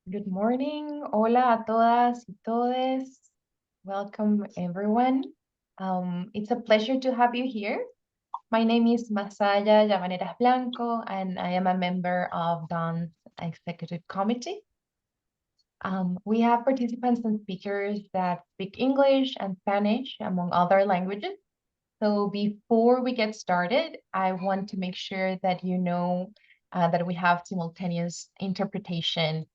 Good morning. Hola a todas y todes. Welcome, everyone. It's a pleasure to have you here. My name is Masaya Llavaneras Blanco, and I am a member of Don's Executive Committee. We have participants and speakers that speak English and Spanish, among other languages. So before we get started, I want to make sure that you know that we have simultaneous interpretation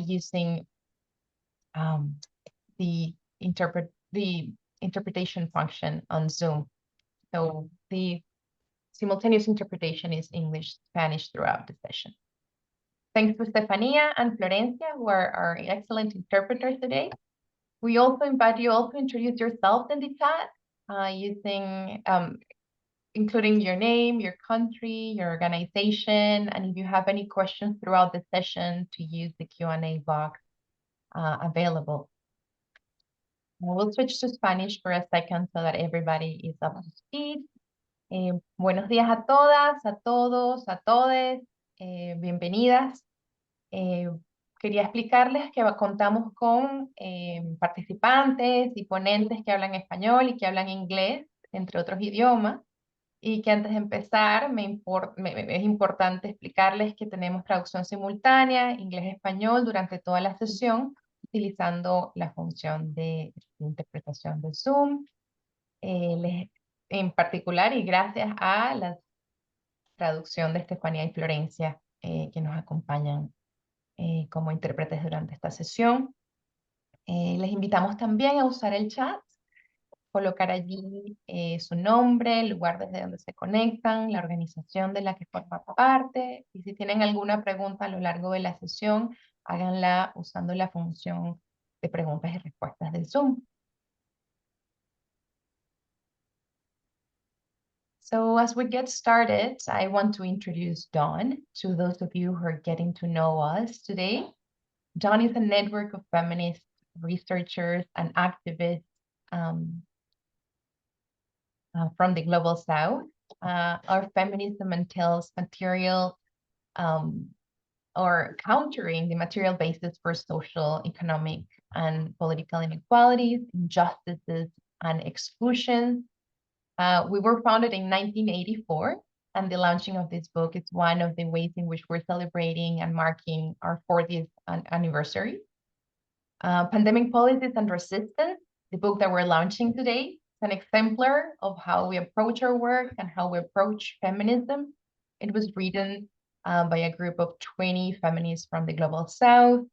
using the interpretation function on Zoom. So the simultaneous interpretation is English, Spanish throughout the session. Thanks to Stefania and Florencia, who are our excellent interpreters today. We also invite you all to introduce yourselves in the chat using including your name, your country, your organization, and if you have any questions throughout the session, to use the Q&A box available. We'll switch to Spanish for a second so that everybody is up to speed. Buenos días a todas, a todos, a todes. Bienvenidas. Quería explicarles que contamos con participantes y ponentes que hablan español y que hablan inglés, entre otros idiomas. Y que antes de empezar es importante explicarles que tenemos traducción simultánea, inglés-español, durante toda la sesión, utilizando la función de interpretación de Zoom. En particular, y gracias a la traducción de Estefanía y Florencia, que nos acompañan como intérpretes durante esta sesión. Les invitamos también a usar el chat, colocar allí su nombre, el lugar desde donde se conectan, la organización de la que forman parte, y si tienen alguna pregunta a lo largo de la sesión, háganla usando la función de preguntas y respuestas del Zoom. So as we get started, I want to introduce Dawn to those of you who are getting to know us today. Dawn is a network of feminist researchers and activists from the Global South. Our feminism entails material or countering the material basis for social, economic, and political inequalities, injustices, and exclusions. We were founded in 1984, and the launching of this book is one of the ways in which we're celebrating and marking our 40th anniversary. Pandemic Policies and Resistance, the book that we're launching today, an exemplar of how we approach our work and how we approach feminism. It was written by a group of 20 feminists from the Global South,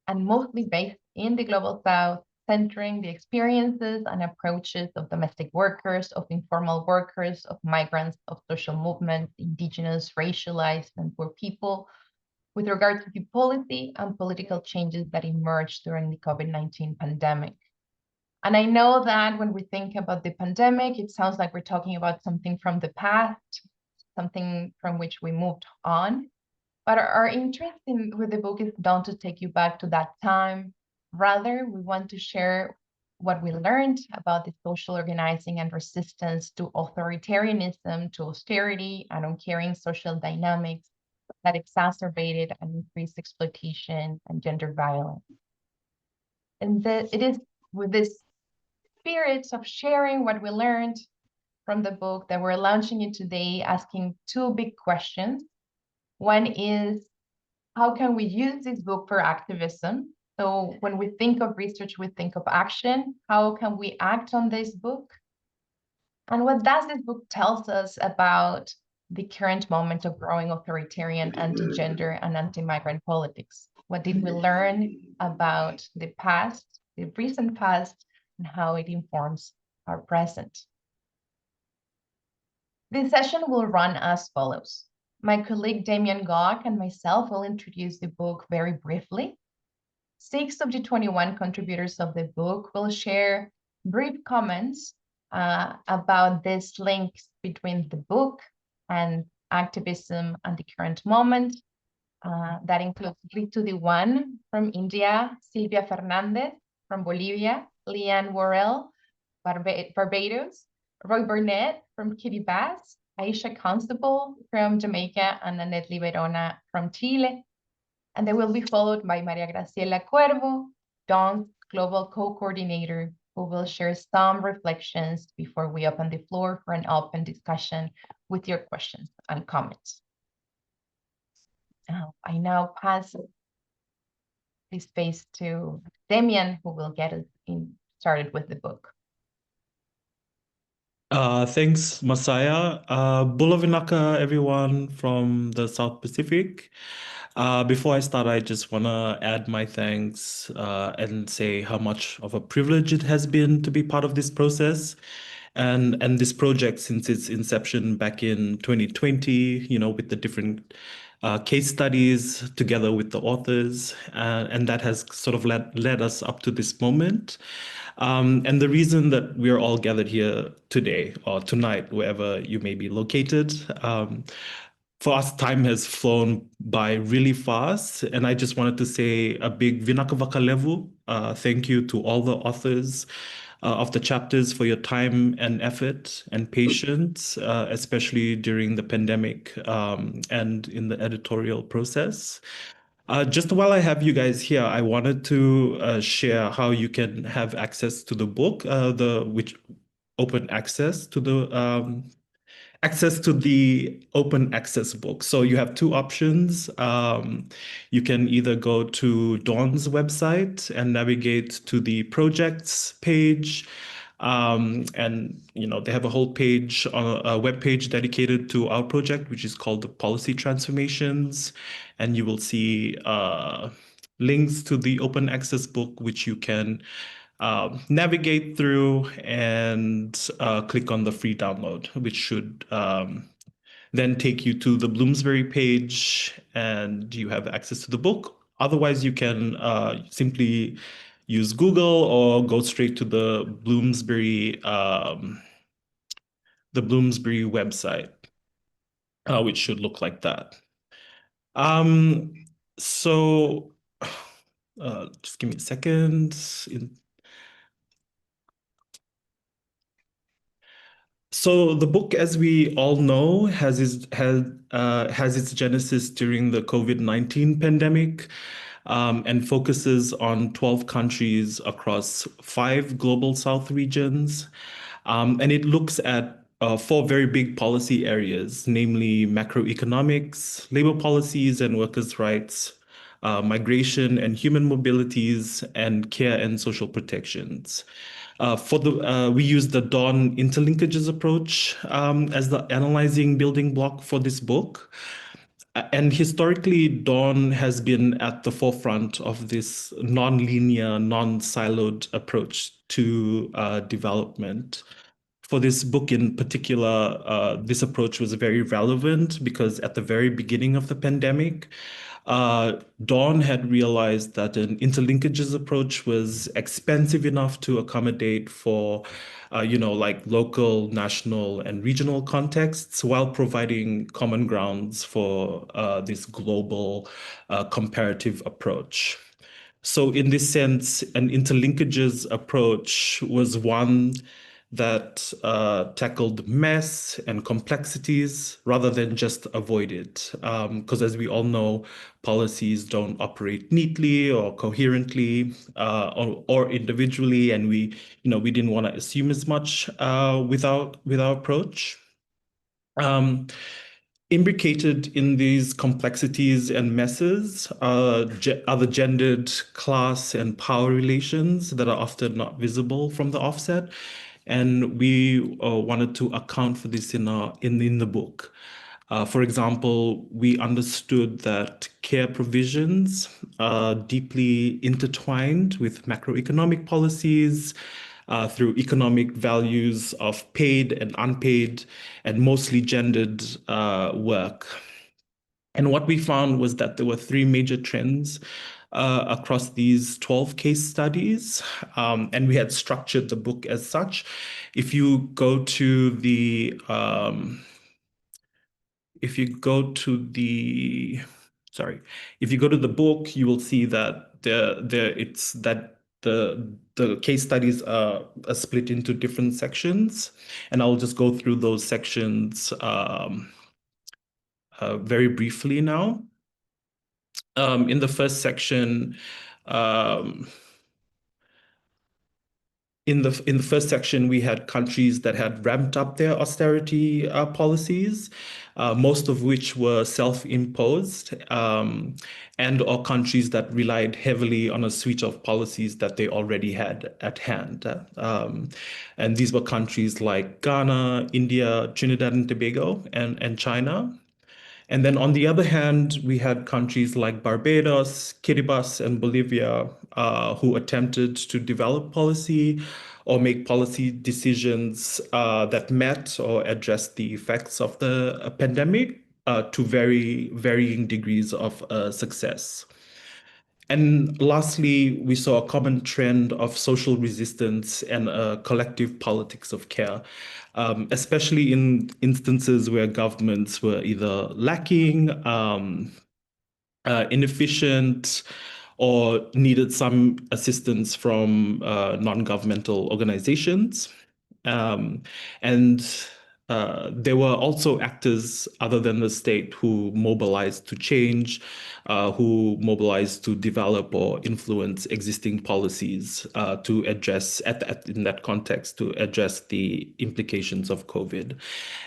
and mostly based in the Global South, centering the experiences and approaches of domestic workers, of informal workers, of migrants, of social movements, indigenous, racialized, and poor people, with regard to the policy and political changes that emerged during the COVID-19 pandemic. And I know that when we think about the pandemic, it sounds like we're talking about something from the past, something from which we moved on. But our interest with the book is not to take you back to that time. Rather, we want to share what we learned about the social organizing and resistance to authoritarianism, to austerity, and uncaring social dynamics that exacerbated and increased exploitation and gender violence. And it is with this spirit of sharing what we learned from the book that we're launching it today, asking two big questions. One is, how can we use this book for activism? So when we think of research, we think of action. How can we act on this book? And what does this book tell us about the current moment of growing authoritarian anti-gender and anti-migrant politics? What did we learn about the past, the recent past, and how it informs our present? This session will run as follows. My colleague Damien Gawk and myself will introduce the book very briefly. 6 of the 21 contributors of the book will share brief comments about these links between the book and activism and the current moment. That includes Ritu Diwan from India, Silvia Fernandez from Bolivia, Leigh-Ann Worrell, Barbados, Roy Burnett from Kiribati, Ayesha Constable from Jamaica, and Annette Liberona from Chile. And they will be followed by Maria Graciela Cuervo, Dawn's global co-coordinator, who will share some reflections before we open the floor for an open discussion with your questions and comments. I now pass the space to Demian, who will get us started with the book. Thanks, Masaya. Bula vinaka, everyone from the South Pacific. Before I start, I just want to add my thanks and say how much of a privilege it has been to be part of this process and this project since its inception back in 2020, with the different case studies together with the authors, and that has sort of led us up to this moment. And the reason that we're all gathered here today or tonight, wherever you may be located, for us, time has flown by really fast. And I just wanted to say a big Vinaka Vakalevu. Thank you to all the authors of the chapters for your time and effort and patience, especially during the pandemic and in the editorial process. Just while I have you guys here, I wanted to share how you can have access to the book, which open access to the open access book. So you have two options. You can either go to Dawn's website and navigate to the projects page. And they have a whole page, a web page dedicated to our project, which is called the Policy Transformations. And you will see links to the open access book, which you can navigate through and click on the free download, which should then take you to the Bloomsbury page and you have access to the book. Otherwise, you can simply use Google or go straight to the Bloomsbury website, which should look like that. So just give me a second. So the book, as we all know, has its genesis during the COVID-19 pandemic, and focuses on 12 countries across 5 global South regions. And it looks at 4 very big policy areas, namely macroeconomics, labor policies and workers' rights, migration and human mobilities, and care and social protections. We use the Dawn interlinkages approach as the analyzing building block for this book. And historically, Dawn has been at the forefront of this non-linear, non-siloed approach to development. For this book in particular, this approach was very relevant because at the very beginning of the pandemic, Dawn had realized that an interlinkages approach was expensive enough to accommodate for, like local, national, and regional contexts while providing common grounds for this global comparative approach. So in this sense, an interlinkages approach was one that tackled mess and complexities rather than just avoid it. Because as we all know, policies don't operate neatly or coherently or individually, and we didn't want to assume as much with our approach. Imbricated in these complexities and messes are the gendered class and power relations that are often not visible from the offset. And we wanted to account for this in the book. For example, we understood that care provisions are deeply intertwined with macroeconomic policies, through economic values of paid and unpaid and mostly gendered work. And what we found was that there were 3 major trends across these 12 case studies, and we had structured the book as such. If you go to the book, you will see that the case studies are split into different sections, and I'll just go through those sections very briefly now. In the first section, um, in the first section, we had countries that had ramped up their austerity policies, most of which were self-imposed, and/or countries that relied heavily on a suite of policies that they already had at hand. And these were countries like Ghana, India, Trinidad and Tobago, and China. And then on the other hand, we had countries like Barbados, Kiribati, and Bolivia who attempted to develop policy or make policy decisions that met or addressed the effects of the pandemic to very varying degrees of success. And lastly, we saw a common trend of social resistance and a collective politics of care, especially in instances where governments were either lacking, inefficient, or needed some assistance from non-governmental organizations. Um, and there were also actors other than the state who mobilized to change, who mobilized to develop or influence existing policies to address, in that context, to address the implications of COVID.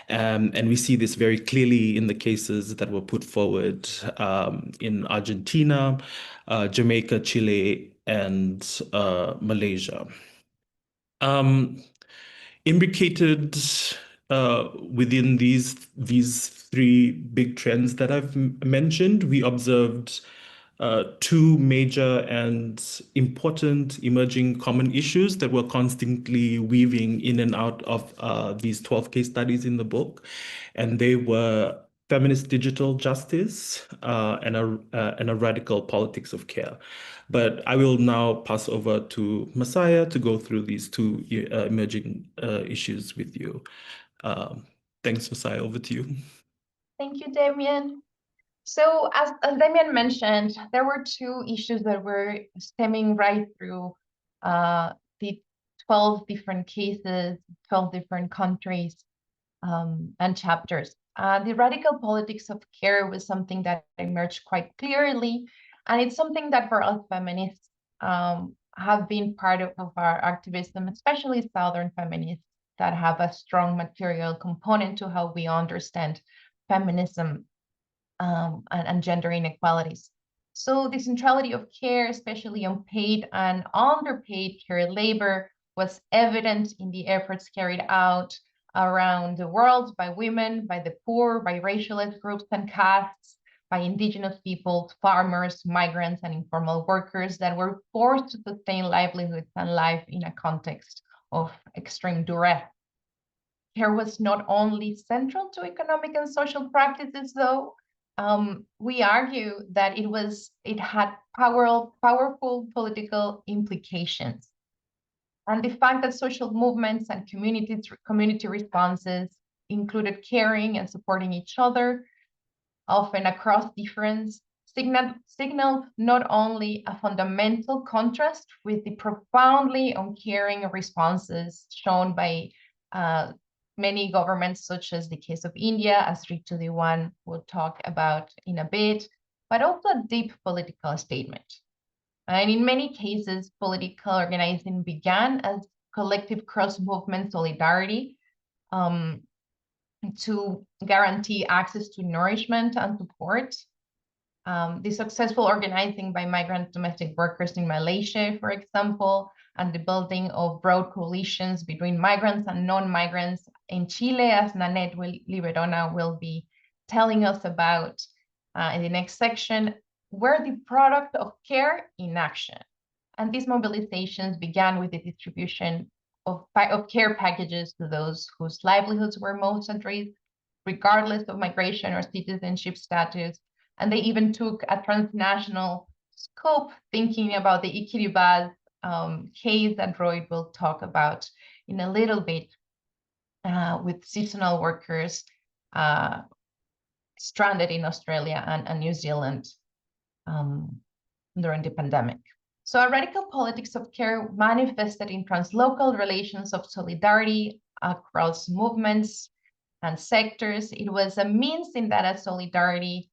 And we see this very clearly in the cases that were put forward in Argentina, Jamaica, Chile, and Malaysia. Imbricated within these three big trends that I've mentioned, we observed two major and important emerging common issues that were constantly weaving in and out of these 12 case studies in the book. And they were feminist digital justice and a radical politics of care. But I will now pass over to Messiah to go through these two emerging issues with you. Thanks, Messiah. Over to you. Thank you, Damien. So as Damien mentioned, there were two issues that were stemming right through the 12 different cases, 12 different countries and chapters. The radical politics of care was something that emerged quite clearly, and it's something that for us feminists have been part of our activism, especially Southern feminists that have a strong material component to how we understand feminism and gender inequalities. So the centrality of care, especially on paid and underpaid care labor, was evident in the efforts carried out around the world by women, by the poor, by racialized groups and castes, by indigenous peoples, farmers, migrants, and informal workers that were forced to sustain livelihoods and life in a context of extreme duress. Care was not only central to economic and social practices, though. We argue that it had powerful political implications. And the fact that social movements and community responses included caring and supporting each other, often across difference, signaled not only a fundamental contrast with the profoundly uncaring responses shown by many governments, such as the case of India, as to the one we'll talk about in a bit, but also a deep political statement. And in many cases, political organizing began as collective cross-movement solidarity to guarantee access to nourishment and support. The successful organizing by migrant domestic workers in Malaysia, for example, and the building of broad coalitions between migrants and non-migrants in Chile, as Nanette Liberona will be telling us about in the next section, were the product of care in action. And these mobilizations began with the distribution of care packages to those whose livelihoods were most at risk, regardless of migration or citizenship status. And they even took a transnational scope, thinking about the Kiribati case that Roy will talk about in a little bit, with seasonal workers stranded in Australia and New Zealand during the pandemic. So a radical politics of care manifested in translocal relations of solidarity across movements and sectors. It was a means in that a solidarity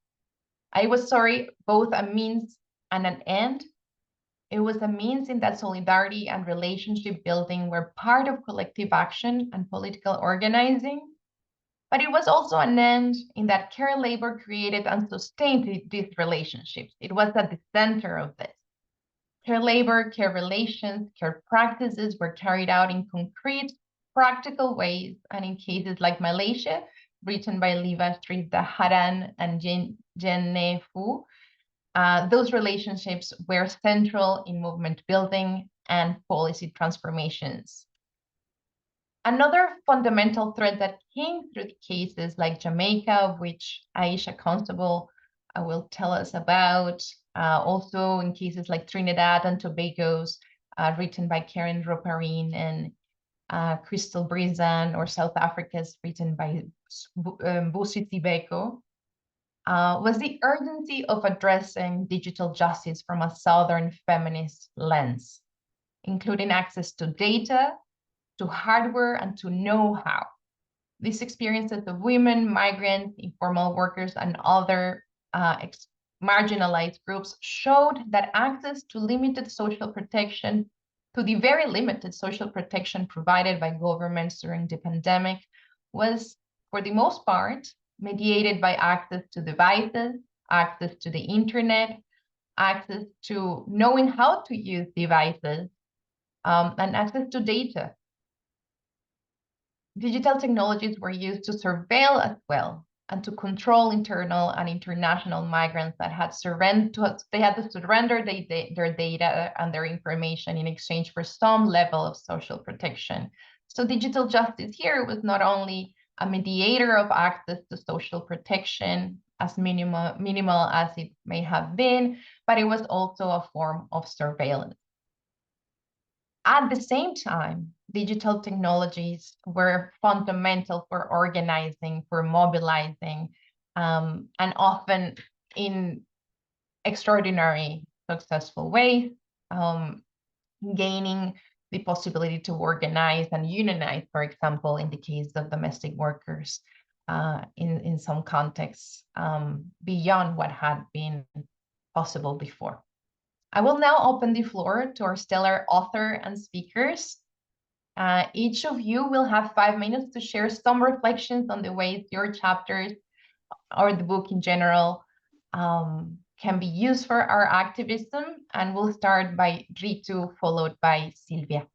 I was sorry, both a means and an end. It was a means in that solidarity and relationship building were part of collective action and political organizing. But it was also an end in that care labor created and sustained these relationships. It was at the center of this. Care labor, care relations, care practices were carried out in concrete, practical ways, and in cases like Malaysia, written by Liva Sridaharan and Jenne Fu, those relationships were central in movement building and policy transformations. Another fundamental thread that came through the cases like Jamaica, which Ayesha Constable will tell us about, also in cases like Trinidad and Tobago's, written by Karen Roparin and Crystal Brizan, or South Africa's, written by Busi Tibeko, was the urgency of addressing digital justice from a Southern feminist lens, including access to data, to hardware, and to know-how. These experiences of women, migrants, informal workers, and other marginalized groups showed that access to limited social protection, to the very limited social protection provided by governments during the pandemic, was, for the most part, mediated by access to devices, access to the internet, access to knowing how to use devices, and access to data. Digital technologies were used to surveil as well and to control internal and international migrants that had they had to surrender their data and their information in exchange for some level of social protection. So digital justice here was not only a mediator of access to social protection, as minimal as it may have been, but it was also a form of surveillance. At the same time, digital technologies were fundamental for organizing, for mobilizing, and often in extraordinary, successful ways, gaining the possibility to organize and unionize, for example, in the case of domestic workers, in some contexts, beyond what had been possible before. I will now open the floor to our stellar author and speakers. Each of you will have 5 minutes to share some reflections on the ways your chapters or the book in general can be used for our activism. And we'll start by Ritu, followed by Silvia.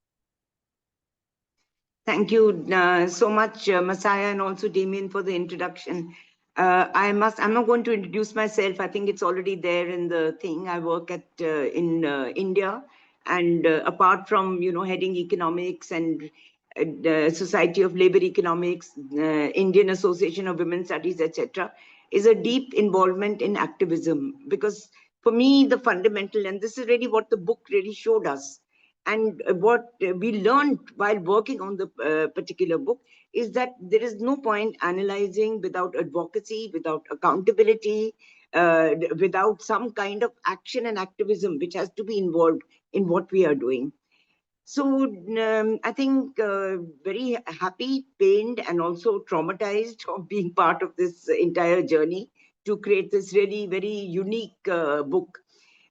Thank you so much, Messiah, and also Damien, for the introduction. I'm not going to introduce myself. I think it's already there in the thing. I work in India, and apart from heading economics and Society of Labor Economics, Indian Association of Women's Studies, etc., is a deep involvement in activism. Because for me, the fundamental, and this is really what the book really showed us, and what we learned while working on the particular book, is that there is no point analyzing without advocacy, without accountability, without some kind of action and activism which has to be involved in what we are doing. So I think very happy, pained, and also traumatized of being part of this entire journey to create this really very unique book.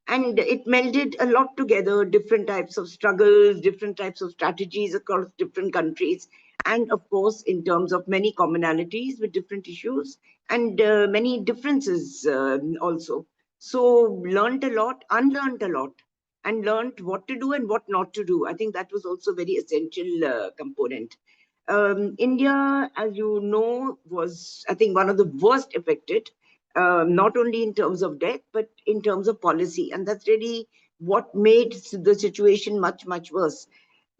And it melded a lot together, different types of struggles, different types of strategies across different countries, and of course, in terms of many commonalities with different issues and many differences also. So learned a lot, unlearned a lot, and learned what to do and what not to do. I think that was also a very essential component. India, as you know, was, I think, one of the worst affected, not only in terms of death, but in terms of policy. And that's really what made the situation much, much worse.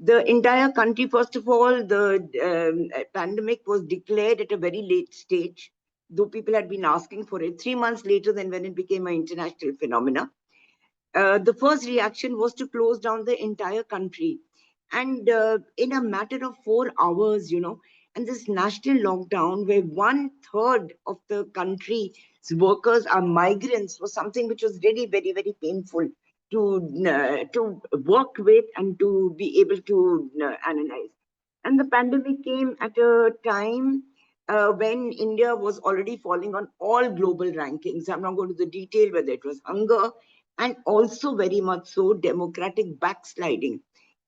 The entire country, first of all, the pandemic was declared at a very late stage, though people had been asking for it 3 months later than when it became an international phenomena. The first reaction was to close down the entire country. And in a matter of 4 hours, and this national lockdown where 1/3 of the country's workers are migrants was something which was really very, very painful to work with and to be able to analyze. And the pandemic came at a time when India was already falling on all global rankings. I'm not going to the detail whether it was hunger and also very much so democratic backsliding.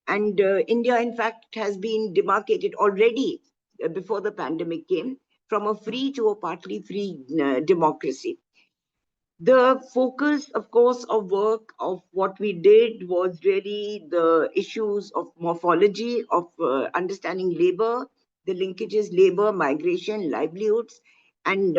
And India, in fact, has been demarcated already before the pandemic came from a free to a partly free democracy. The focus, of course, of work of what we did was really the issues of morphology, of understanding labor, the linkages, labor, migration, livelihoods, and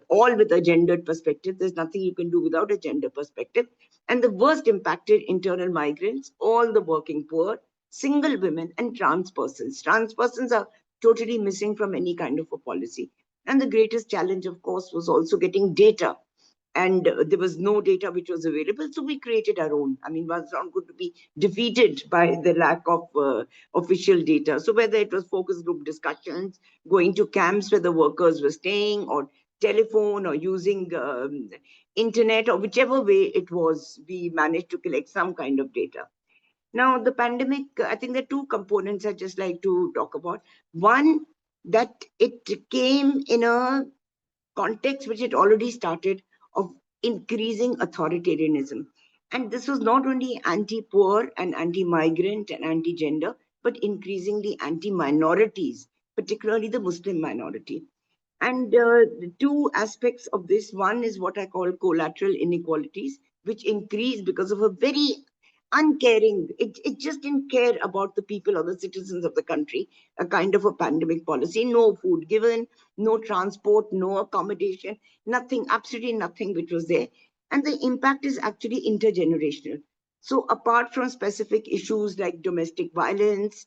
all with a gendered perspective. There's nothing you can do without a gender perspective. And the worst impacted internal migrants, all the working poor, single women, and trans persons. Trans persons are totally missing from any kind of a policy. And the greatest challenge, of course, was also getting data, and there was no data which was available, so we created our own. I mean, one's not going to be defeated by the lack of official data. So whether it was focus group discussions, going to camps where the workers were staying, or telephone, or using internet, or whichever way it was, we managed to collect some kind of data. Now, the pandemic, I think there are two components I'd just like to talk about. One, that it came in a context which had already started of increasing authoritarianism. And this was not only anti-poor and anti-migrant and anti-gender, but increasingly anti-minorities, particularly the Muslim minority. And the two aspects of this, one is what I call collateral inequalities, which increase because of a very uncaring, it just didn't care about the people or the citizens of the country, a kind of a pandemic policy, no food given, no transport, no accommodation, nothing, absolutely nothing which was there. And the impact is actually intergenerational. So apart from specific issues like domestic violence,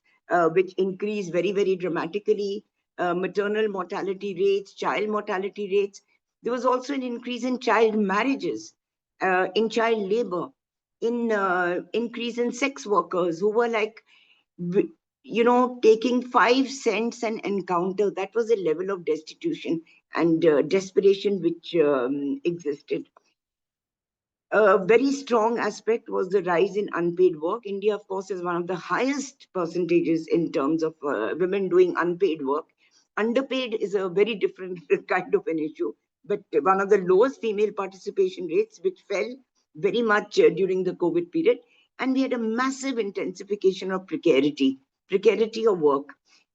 which increase very, very dramatically, maternal mortality rates, child mortality rates, there was also an increase in child marriages, in child labor, in increase in sex workers who were like, taking 5 cents an encounter. That was a level of destitution and desperation which existed. A very strong aspect was the rise in unpaid work. India, of course, is one of the highest percentages in terms of women doing unpaid work. Underpaid is a very different kind of an issue, but one of the lowest female participation rates, which fell very much during the COVID period. And we had a massive intensification of precarity of work.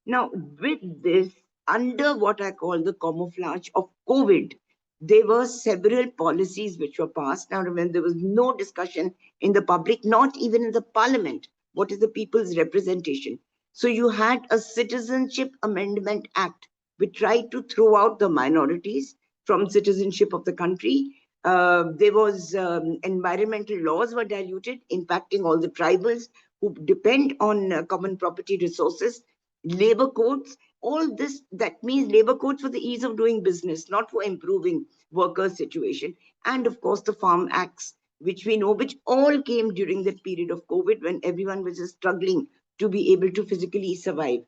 Now, with this, under what I call the camouflage of COVID, there were several policies which were passed. Now, remember, there was no discussion in the public, not even in the parliament. What is the people's representation? So you had a Citizenship Amendment Act, which tried to throw out the minorities from citizenship of the country. There was environmental laws were diluted, impacting all the tribals who depend on common property resources. Labor codes, all this, that means labor codes for the ease of doing business, not for improving workers' situation. And of course, the Farm Acts, which we know, which all came during the period of COVID when everyone was just struggling to be able to physically survive.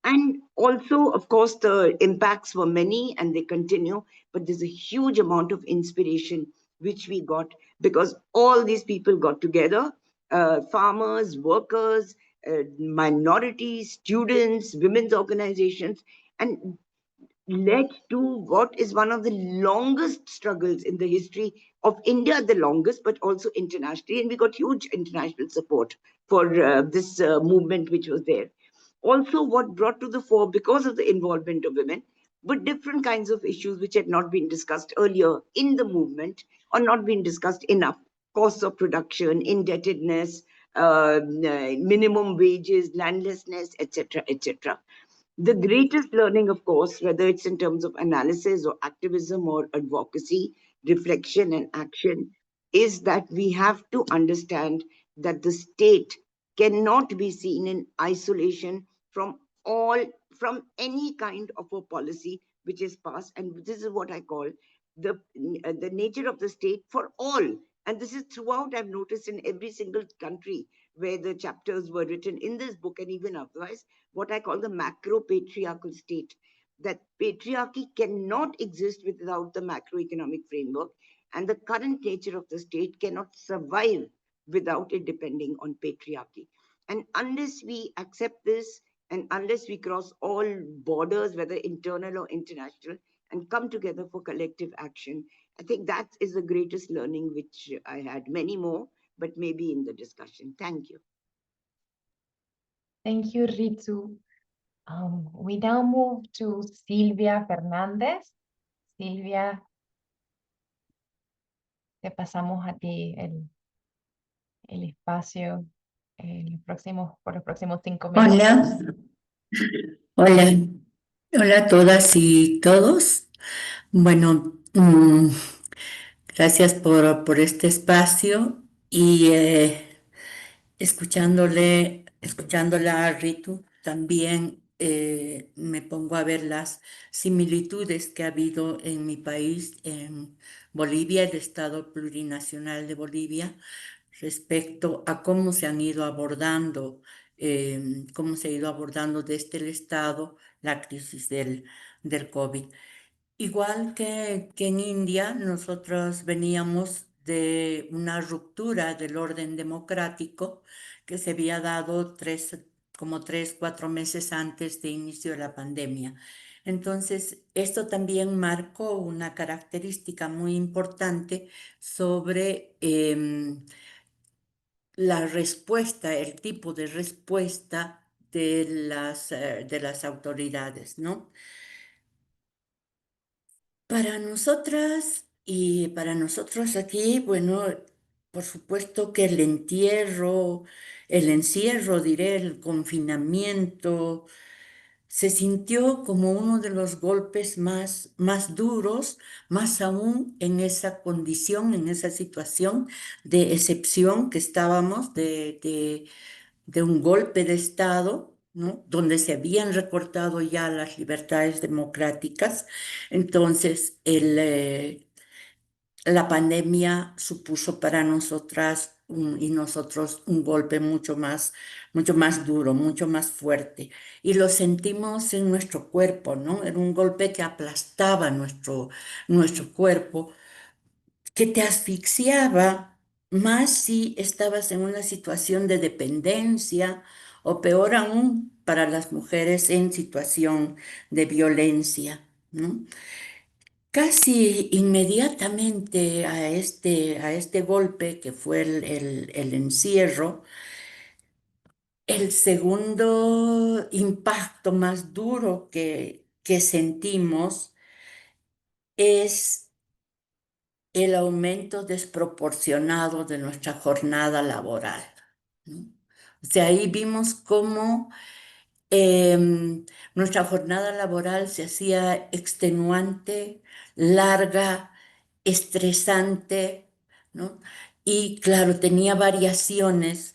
And also, of course, the impacts were many and they continue, but there's a huge amount of inspiration which we got because all these people got together, farmers, workers, minorities, students, women's organizations, and led to what is one of the longest struggles in the history of India, the longest, but also internationally. And we got huge international support for this movement which was there. Also, what brought to the fore, because of the involvement of women, were different kinds of issues which had not been discussed earlier in the movement or not been discussed enough. Costs of production, indebtedness, minimum wages, landlessness, etc., etc. The greatest learning, of course, whether it's in terms of analysis or activism or advocacy, reflection and action, is that we have to understand that the state cannot be seen in isolation from all, from any kind of a policy which is passed. And this is what I call the nature of the state for all. And this is throughout, I've noticed in every single country where the chapters were written in this book and even otherwise, what I call the macro patriarchal state, that patriarchy cannot exist without the macroeconomic framework, and the current nature of the state cannot survive without it depending on patriarchy. And unless we accept this And unless we cross all borders, whether internal or international, and come together for collective action, I think that is the greatest learning which I had. Many more, but maybe in the discussion. Thank you. Thank you, Ritu. We now move to Silvia Fernandez. Silvia, te pasamos a ti el espacio por los próximos 5 minutos. Hola, hola, hola a todas y todos. Bueno, gracias por este espacio y escuchándola a Ritu, también me pongo a ver las similitudes que ha habido en mi país, en Bolivia, el Estado plurinacional de Bolivia, respecto a cómo se han ido abordando, cómo se ha ido abordando desde el Estado la crisis del COVID. Igual que en India, nosotros veníamos de una ruptura del orden democrático que se había dado como 3, 4 meses antes de inicio de la pandemia. Entonces, esto también marcó una característica muy importante sobre la respuesta, el tipo de respuesta de las autoridades, ¿no? Para nosotras y para nosotros aquí, bueno, por supuesto que el encierro, diré, el confinamiento, se sintió como uno de los golpes más duros, más aún en esa condición, en esa situación de excepción que estábamos, de un golpe de Estado, ¿no? Donde se habían recortado ya las libertades democráticas. Entonces, la pandemia supuso para nosotras y nosotros un golpe mucho más duro, mucho más fuerte. Y lo sentimos en nuestro cuerpo, ¿no? Era un golpe que aplastaba nuestro cuerpo, que te asfixiaba, más si estabas en una situación de dependencia o peor aún para las mujeres en situación de violencia, ¿no? Casi inmediatamente a este golpe que fue el encierro, el segundo impacto más duro que sentimos es el aumento desproporcionado de nuestra jornada laboral, ¿no? O sea, ahí vimos cómo nuestra jornada laboral se hacía extenuante, larga, estresante, ¿no? Y claro, tenía variaciones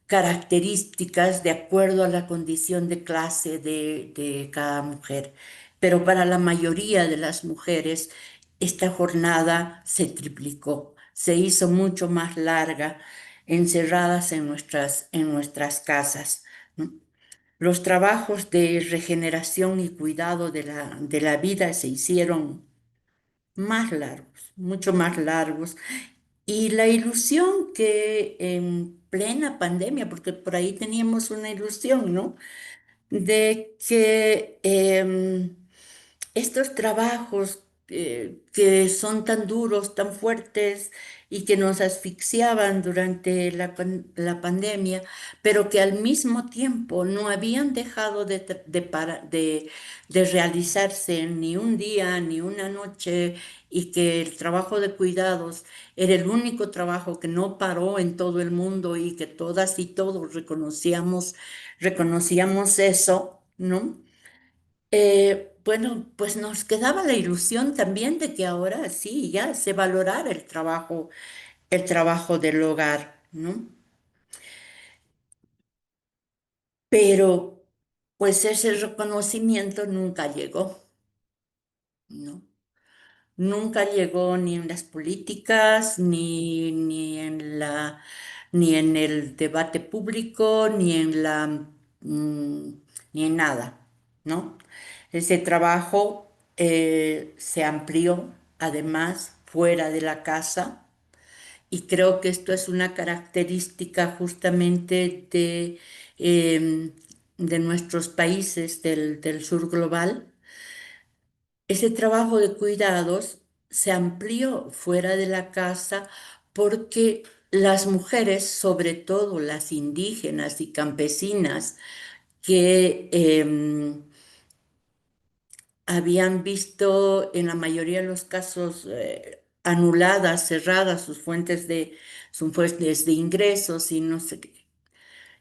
características de acuerdo a la condición de clase de cada mujer. Pero para la mayoría de las mujeres, esta jornada se triplicó, se hizo mucho más larga, encerradas en nuestras casas, ¿no? Los trabajos de regeneración y cuidado de la vida se hicieron más largos, mucho más largos. Y la ilusión que en plena pandemia, porque por ahí teníamos una ilusión, ¿no? De que estos trabajos que son tan duros, tan fuertes y que nos asfixiaban durante la pandemia, pero que al mismo tiempo no habían dejado de realizarse ni un día ni una noche, y que el trabajo de cuidados era el único trabajo que no paró en todo el mundo y que todas y todos reconocíamos eso, ¿no? Bueno, pues nos quedaba la ilusión también de que ahora sí, ya se valorara el trabajo del hogar, ¿no? Pero pues ese reconocimiento nunca llegó, ¿no? Nunca llegó ni en las políticas, ni en el debate público, mm, ni en nada, ¿no? Ese trabajo se amplió además fuera de la casa, y creo que esto es una característica justamente em, de nuestros países del sur global, ese trabajo de cuidados se amplió fuera de la casa porque las mujeres, sobre todo las indígenas y campesinas, que habían visto en la mayoría de los casos anuladas, cerradas sus fuentes de ingresos y no sé qué.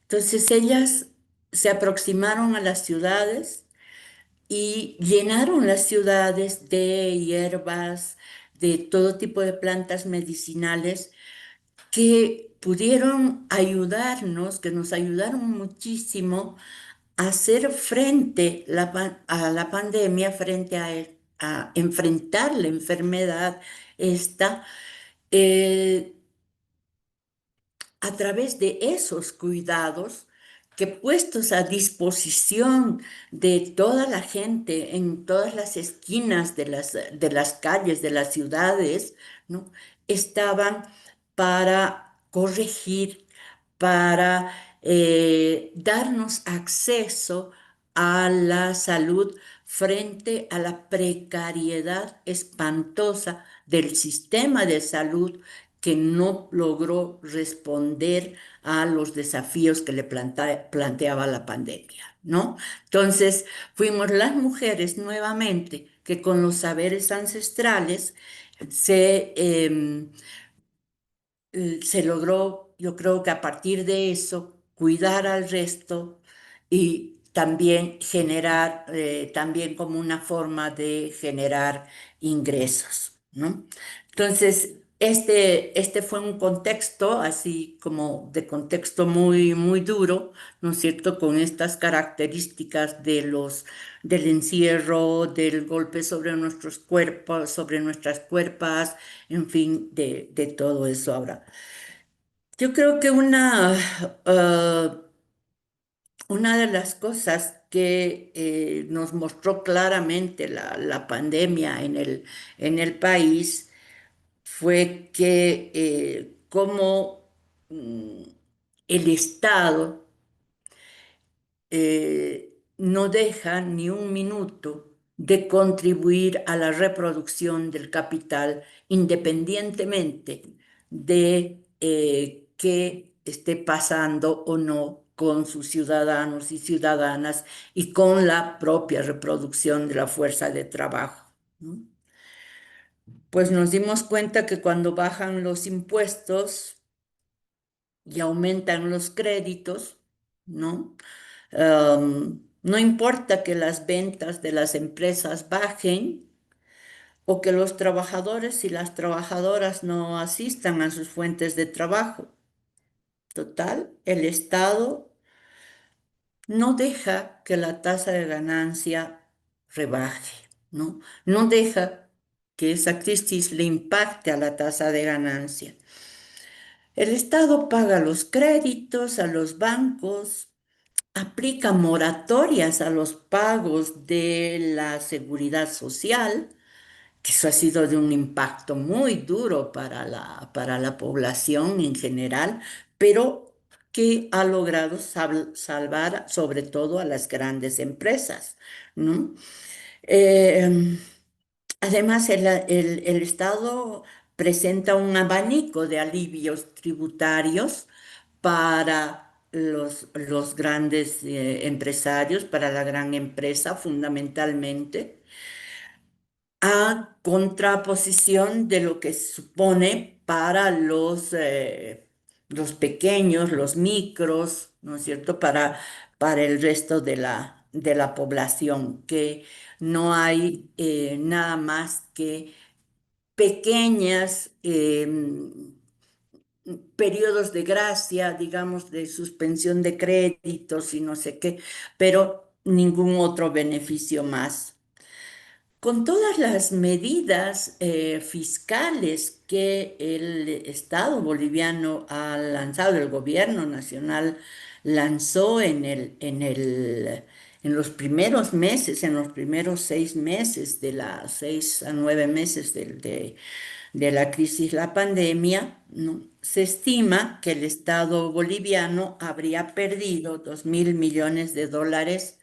Entonces ellas se aproximaron a las ciudades y llenaron las ciudades de hierbas, de todo tipo de plantas medicinales que pudieron ayudarnos, que nos ayudaron muchísimo a hacer frente a la pandemia, frente a enfrentar la enfermedad esta, eh, a través de esos cuidados que puestos a disposición de toda la gente en todas las esquinas de las calles, de las ciudades, ¿no? Estaban para corregir, para darnos acceso a la salud frente a la precariedad espantosa del sistema de salud que no logró responder a los desafíos que le planteaba la pandemia, ¿no? Entonces, fuimos las mujeres nuevamente que con los saberes ancestrales se, se logró, yo creo que a partir de eso, cuidar al resto y también generar, también como una forma de generar ingresos, ¿no? Entonces, este fue un contexto, así como de contexto muy, muy duro, ¿no es cierto? Con estas características del encierro, del golpe sobre nuestros cuerpos, sobre nuestras cuerpas, en fin, de todo eso ahora. Yo creo que una de las cosas que nos mostró claramente la pandemia en el país fue que como el Estado no deja ni un minuto de contribuir a la reproducción del capital, independientemente de qué esté pasando o no con sus ciudadanos y ciudadanas y con la propia reproducción de la fuerza de trabajo, ¿no? Pues nos dimos cuenta que cuando bajan los impuestos y aumentan los créditos, ¿no? No importa que las ventas de las empresas bajen o que los trabajadores y las trabajadoras no asistan a sus fuentes de trabajo. Total, el Estado no deja que la tasa de ganancia rebaje, ¿no? No deja que esa crisis le impacte a la tasa de ganancia. El Estado paga los créditos a los bancos, aplica moratorias a los pagos de la seguridad social, que eso ha sido de un impacto muy duro para la población en general, pero que ha logrado salvar sobre todo a las grandes empresas, ¿no? Eh, Además, el Estado presenta un abanico de alivios tributarios para los grandes empresarios, para la gran empresa fundamentalmente, a contraposición de lo que supone para los pequeños, los micros, ¿no es cierto?, para el resto de la población, que no hay nada más que pequeñas periodos de gracia, digamos, de suspensión de créditos y no sé qué, pero ningún otro beneficio más. Con todas las medidas fiscales que el Estado boliviano ha lanzado, el gobierno nacional lanzó en los primeros meses, en los primeros 6 meses, de 6 a 9 meses de la crisis, la pandemia, ¿no? Se estima que el Estado boliviano habría perdido 2.000 millones de dólares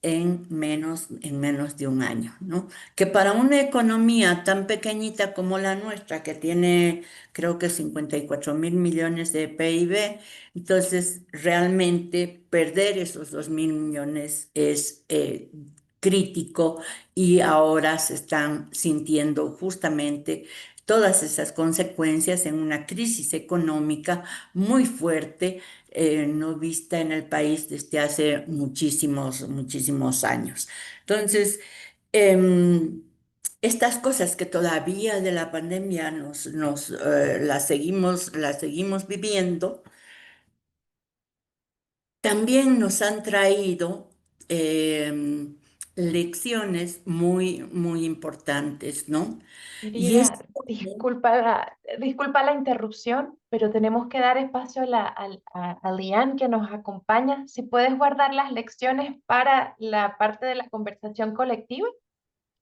en menos de un año, ¿no? Que para una economía tan pequeñita como la nuestra, que tiene creo que 54.000 millones de PIB, entonces realmente perder esos 2.000 millones es crítico, y ahora se están sintiendo justamente todas esas consecuencias en una crisis económica muy fuerte, no vista en el país desde hace muchísimos años. Entonces, estas cosas que todavía de la pandemia las seguimos viviendo, también nos han traído lecciones muy importantes, ¿no? Y es Lidia, disculpa la interrupción, pero tenemos que dar espacio a Leigh-Ann que nos acompaña. Si puedes guardar las lecciones para la parte de la conversación colectiva.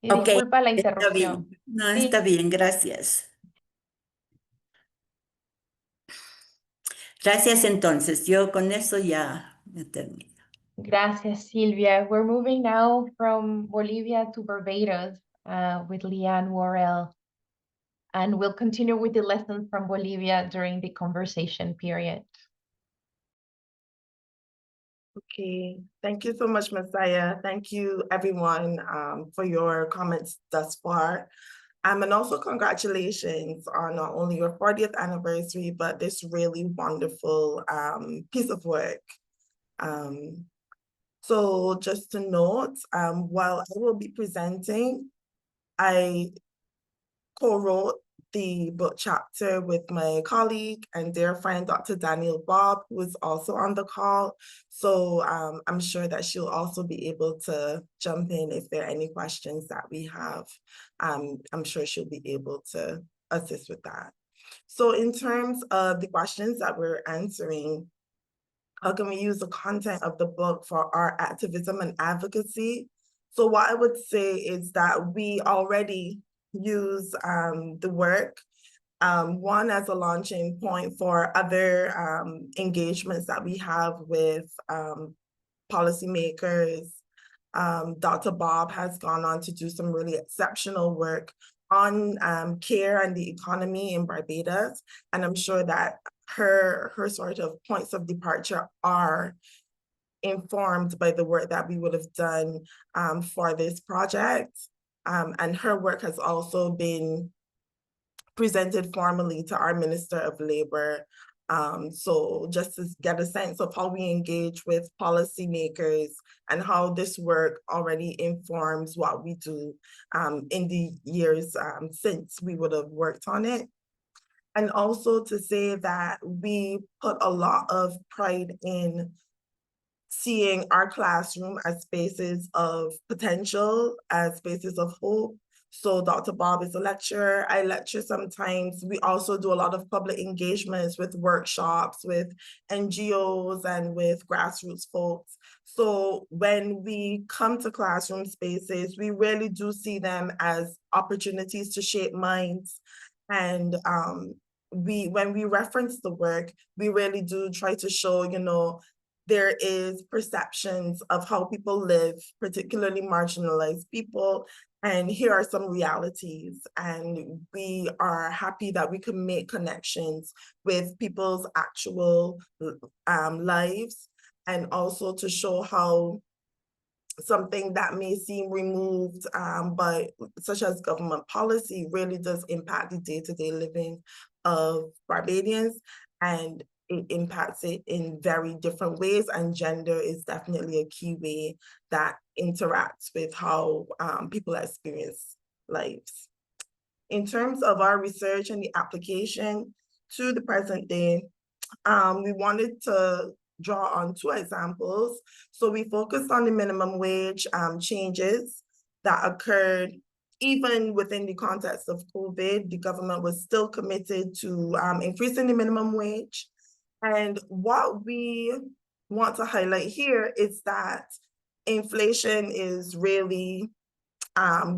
Y ok, disculpa la está interrupción. bien. No, está Sí, bien, gracias. Gracias entonces, yo con eso ya me termino. gracias, Silvia. We're moving now from Bolivia to Barbados with Leigh-Ann Worrell. And we'll continue with the lessons from Bolivia during the conversation period. Okay, thank you so much, Messiah. Thank you, everyone, for your comments thus far. And also congratulations on not only your 40th anniversary, but this really wonderful piece of work. So just to note, while I will be presenting, I co-wrote the book chapter with my colleague and dear friend, Dr. Daniel Bob, who is also on the call. So I'm sure that she'll also be able to jump in if there are any questions that we have. I'm sure she'll be able to assist with that. So in terms of the questions that we're answering, how can we use the content of the book for our activism and advocacy? So what I would say is that we already use the work, one as a launching point for other engagements that we have with policymakers. Dr. Bob has gone on to do some really exceptional work on care and the economy in Barbados. And I'm sure that her sort of points of departure are informed by the work that we would have done for this project. And her work has also been presented formally to our Minister of Labor. So just to get a sense of how we engage with policymakers and how this work already informs what we do in the years since we would have worked on it. And also to say that we put a lot of pride in seeing our classroom as spaces of potential, as spaces of hope. So Dr. Bob is a lecturer, I lecture sometimes. We also do a lot of public engagements with workshops, with NGOs and with grassroots folks. So when we come to classroom spaces, we really do see them as opportunities to shape minds. And when we reference the work, we really do try to show, there is perceptions of how people live, particularly marginalized people, and here are some realities. And we are happy that we can make connections with people's actual lives, and also to show how something that may seem removed, but such as government policy really does impact the day-to-day living of Barbadians, and it impacts it in very different ways, and gender is definitely a key way that interacts with how people experience lives. In terms of our research and the application to the present day, we wanted to draw on two examples. So we focused on the minimum wage changes that occurred even within the context of COVID. The government was still committed to increasing the minimum wage. And what we want to highlight here is that inflation is really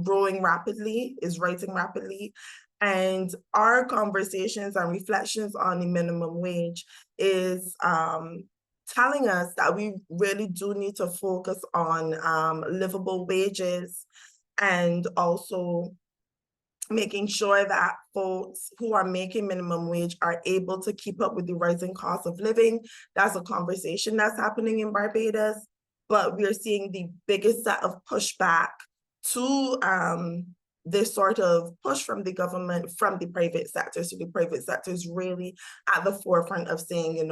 growing rapidly, is rising rapidly. And our conversations and reflections on the minimum wage is telling us that we really do need to focus on livable wages, and also making sure that folks who are making minimum wage are able to keep up with the rising cost of living. That's a conversation that's happening in Barbados, but we're seeing the biggest set of pushback to this sort of push from the government, from the private sector. So the private sector is really at the forefront of saying,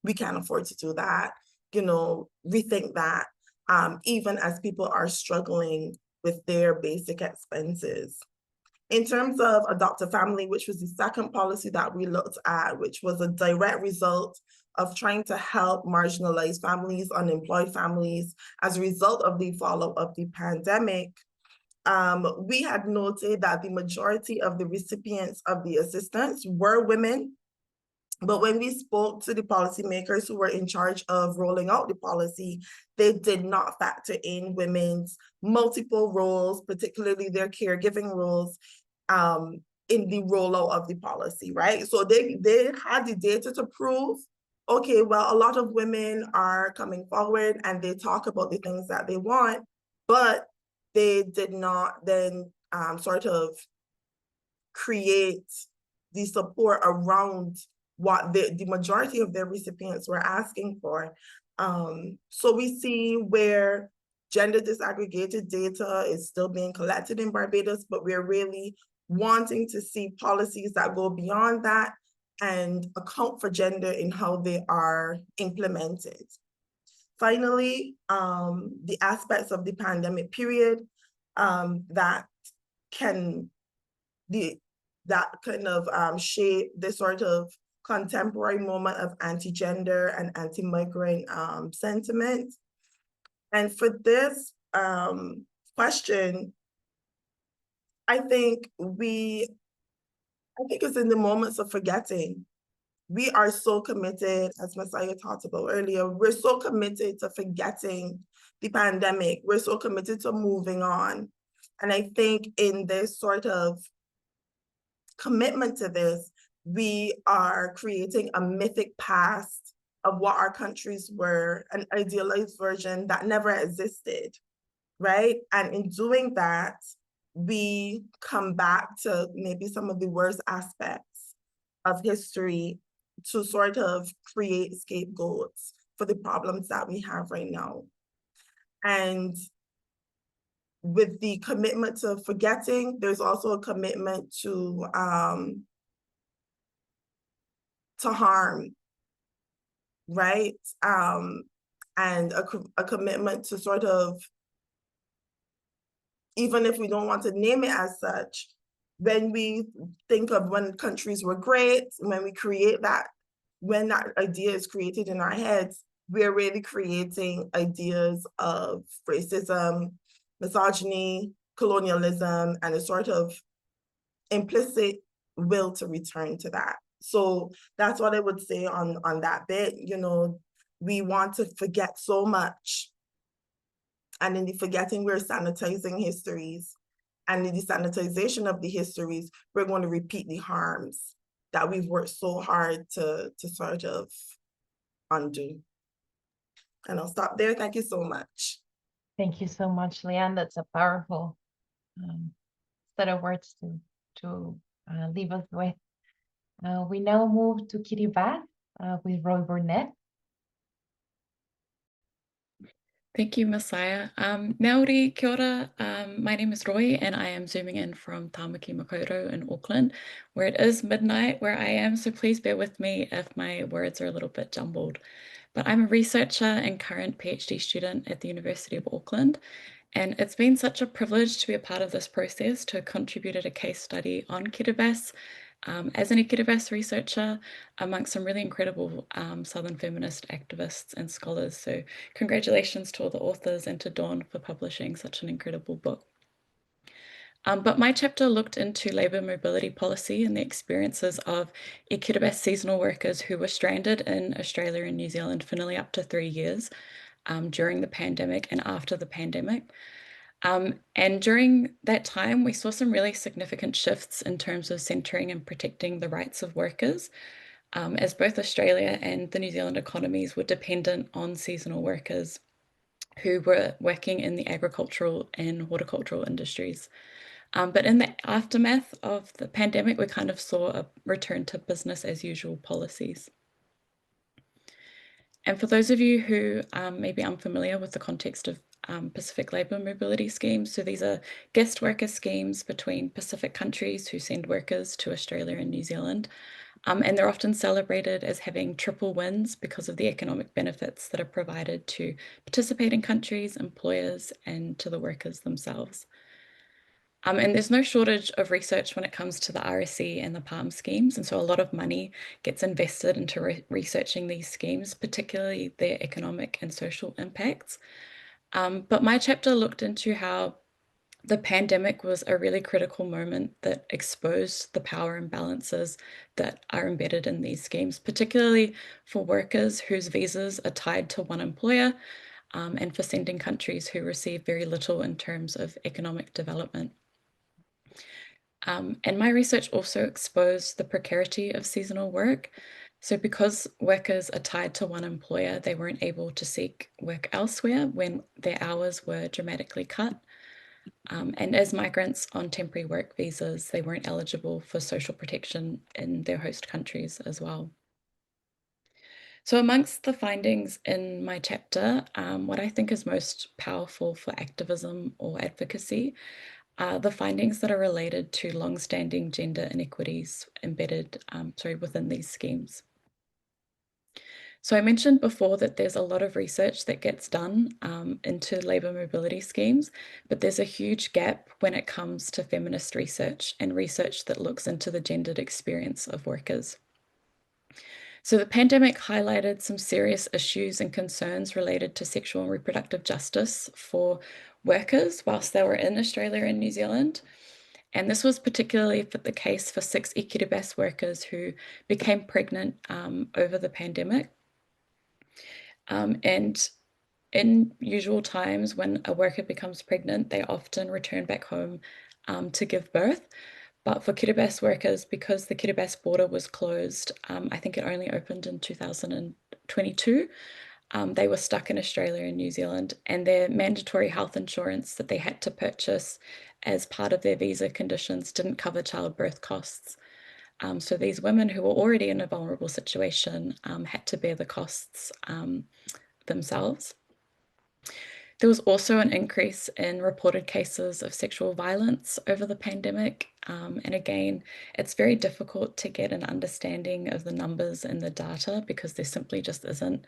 we can't afford to do that, rethink that, even as people are struggling with their basic expenses. In terms of Adopt a Family, which was the second policy that we looked at, which was a direct result of trying to help marginalized families, unemployed families, as a result of the fallout of the pandemic, we had noted that the majority of the recipients of the assistance were women. But when we spoke to the policymakers who were in charge of rolling out the policy, they did not factor in women's multiple roles, particularly their caregiving roles, in the rollout of the policy, right? So they had the data to prove, okay, well, a lot of women are coming forward and they talk about the things that they want, but they did not then sort of create the support around what the majority of their recipients were asking for. So we see where gender disaggregated data is still being collected in Barbados, but we're really wanting to see policies that go beyond that and account for gender in how they are implemented. Finally, the aspects of the pandemic period that kind of shape this sort of contemporary moment of anti-gender and anti-migrant sentiment. And for this question, I think it's in the moments of forgetting. We are so committed, as Messiah talked about earlier, we're so committed to forgetting the pandemic. We're so committed to moving on. And I think in this sort of commitment to this, we are creating a mythic past of what our countries were, an idealized version that never existed, right? And in doing that, we come back to maybe some of the worst aspects of history to sort of create scapegoats for the problems that we have right now. And with the commitment to forgetting, there's also a commitment to harm, right? And a commitment to sort of, even if we don't want to name it as such, when we think of when countries were great, when we create that, when that idea is created in our heads, we're really creating ideas of racism, misogyny, colonialism, and a sort of implicit will to return to that. So that's what I would say on that bit. We want to forget so much. And in the forgetting, we're sanitizing histories. And in the sanitization of the histories, we're going to repeat the harms that we've worked so hard to sort of undo. And I'll stop there. Thank you so much. Thank you so much, Leigh-Ann. That's a powerful set of words to leave us with. We now move to Kitty Bath with Roy Burnett. Thank you, Messiah. Māori, kia ora. My name is Roy, and I am zooming in from Tāmaki Makaurau in Auckland, where it is midnight where I am, so please bear with me if my words are a little bit jumbled. But I'm a researcher and current PhD student at the University of Auckland, and it's been such a privilege to be a part of this process, to have contributed a case study on Kiribati as an Kiribati researcher amongst some really incredible Southern feminist activists and scholars. So congratulations to all the authors and to Dawn for publishing such an incredible book. But my chapter looked into labour mobility policy and the experiences of Kiribati seasonal workers who were stranded in Australia and New Zealand for nearly up to 3 years during the pandemic and after the pandemic. And during that time, we saw some really significant shifts in terms of centering and protecting the rights of workers, as both Australia and the New Zealand economies were dependent on seasonal workers who were working in the agricultural and horticultural industries. But in the aftermath of the pandemic, we kind of saw a return to business as usual policies. And for those of you who may be unfamiliar with the context of Pacific labour mobility schemes, so these are guest worker schemes between Pacific countries who send workers to Australia and New Zealand. And they're often celebrated as having triple wins because of the economic benefits that are provided to participating countries, employers, and to the workers themselves. And there's no shortage of research when it comes to the RSE and the PALM schemes. And so a lot of money gets invested into researching these schemes, particularly their economic and social impacts. But my chapter looked into how the pandemic was a really critical moment that exposed the power imbalances that are embedded in these schemes, particularly for workers whose visas are tied to one employer, and for sending countries who receive very little in terms of economic development. And my research also exposed the precarity of seasonal work. So because workers are tied to one employer, they weren't able to seek work elsewhere when their hours were dramatically cut. And as migrants on temporary work visas, they weren't eligible for social protection in their host countries as well. So amongst the findings in my chapter, what I think is most powerful for activism or advocacy are the findings that are related to long-standing gender inequities embedded within these schemes. So I mentioned before that there's a lot of research that gets done into labour mobility schemes, but there's a huge gap when it comes to feminist research and research that looks into the gendered experience of workers. So the pandemic highlighted some serious issues and concerns related to sexual and reproductive justice for workers whilst they were in Australia and New Zealand. And this was particularly the case for 6 Equitibus workers who became pregnant over the pandemic. And in usual times, when a worker becomes pregnant, they often return back home to give birth. But for Kiribati workers, because the Kiribati border was closed, I think it only opened in 2022, they were stuck in Australia and New Zealand, and their mandatory health insurance that they had to purchase as part of their visa conditions didn't cover childbirth costs. So these women who were already in a vulnerable situation had to bear the costs themselves. There was also an increase in reported cases of sexual violence over the pandemic. And again, it's very difficult to get an understanding of the numbers and the data because there simply just isn't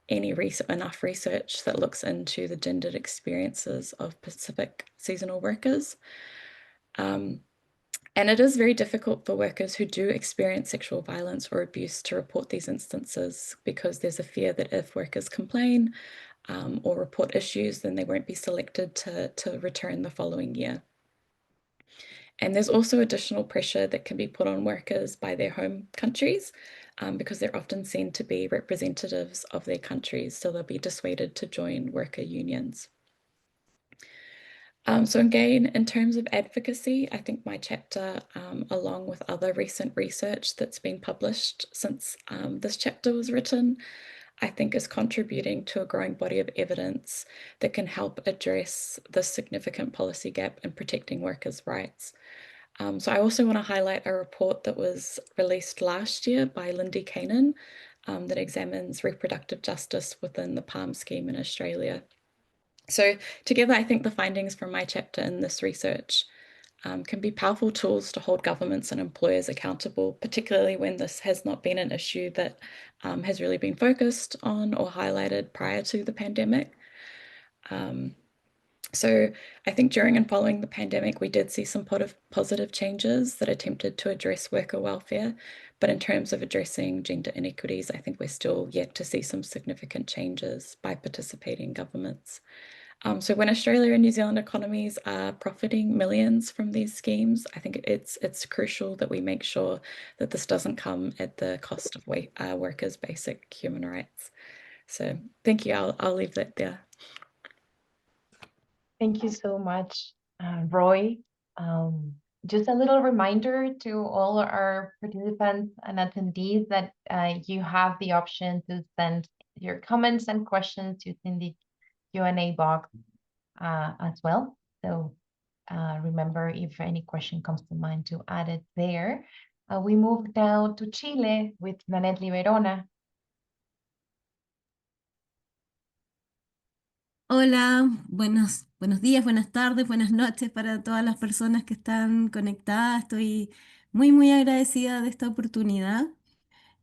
enough research that looks into the gendered experiences of Pacific seasonal workers. And it is very difficult for workers who do experience sexual violence or abuse to report these instances because there's a fear that if workers complain or report issues, then they won't be selected to return the following year. And there's also additional pressure that can be put on workers by their home countries because they're often seen to be representatives of their countries, so they'll be dissuaded to join worker unions. So again, in terms of advocacy, I think my chapter, along with other recent research that's been published since this chapter was written, I think is contributing to a growing body of evidence that can help address the significant policy gap in protecting workers' rights. So I also want to highlight a report that was released last year by Lindy Kanan that examines reproductive justice within the PALM scheme in Australia. So together, I think the findings from my chapter in this research can be powerful tools to hold governments and employers accountable, particularly when this has not been an issue that has really been focused on or highlighted prior to the pandemic. So I think during and following the pandemic, we did see some positive changes that attempted to address worker welfare. But in terms of addressing gender inequities, I think we're still yet to see some significant changes by participating governments. So when Australia and New Zealand economies are profiting millions from these schemes, I think it's crucial that we make sure that this doesn't come at the cost of workers' basic human rights. So thank you. I'll leave that there. Thank you so much, Roy. Just a little reminder to all our participants and attendees that you have the option to send your comments and questions using the Q&A box as well. So remember, if any question comes to mind, to add it there. We move now to Chile with Nanette Liberona. Hola, buenos días, buenas tardes, buenas noches para todas las personas que están conectadas. Estoy muy agradecida de esta oportunidad.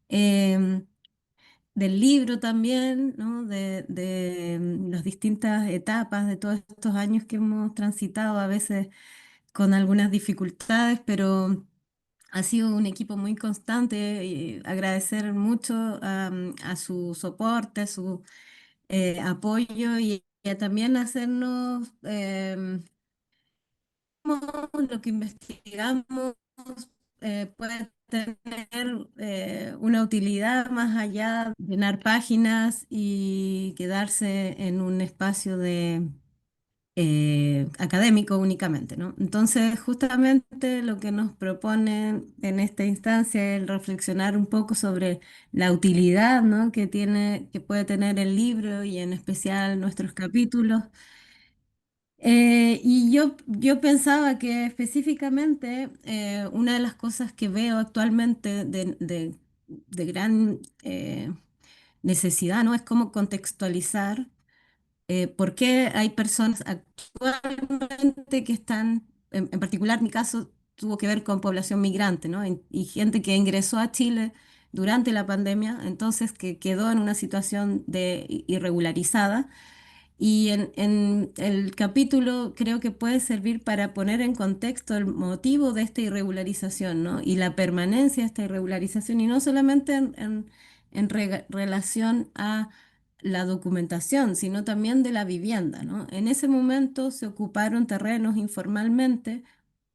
em, Del libro también, ¿no? De las distintas etapas de todos estos años que hemos transitado, a veces con algunas dificultades, pero ha sido un equipo muy constante y agradecer mucho a su soporte, a su apoyo y a también hacernos lo que investigamos puede tener una utilidad más allá de llenar páginas y quedarse en un espacio de académico únicamente, ¿no? Entonces, justamente lo que nos proponen en esta instancia es reflexionar un poco sobre la utilidad, ¿no? Que puede tener el libro y en especial nuestros capítulos. Y yo pensaba que específicamente una de las cosas que veo actualmente de gran necesidad, ¿no? Es cómo contextualizar por qué hay personas actualmente que están, en particular mi caso tuvo que ver con población migrante, ¿no? Y gente que ingresó a Chile durante la pandemia, entonces que quedó en una situación de irregularizada y en el capítulo creo que puede servir para poner en contexto el motivo de esta irregularización, ¿no? Y la permanencia de esta irregularización, y no solamente en relación a la documentación, sino también de la vivienda, ¿no? En ese momento se ocuparon terrenos informalmente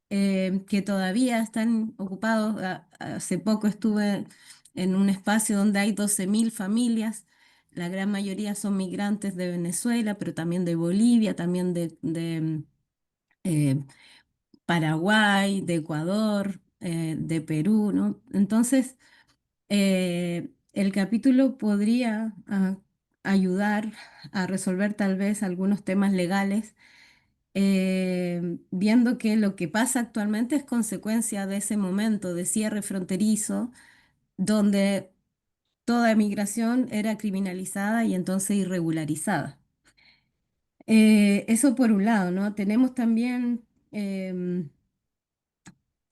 que todavía están ocupados. Hace poco estuve en un espacio donde hay 12.000 familias. La gran mayoría son migrantes de Venezuela, pero también de Bolivia, también de eh, Paraguay, de Ecuador, de Perú, ¿no? Entonces, el capítulo podría ayudar a resolver tal vez algunos temas legales, viendo que lo que pasa actualmente es consecuencia de ese momento de cierre fronterizo, donde toda migración era criminalizada y entonces irregularizada. Eso por un lado, ¿no? Tenemos también,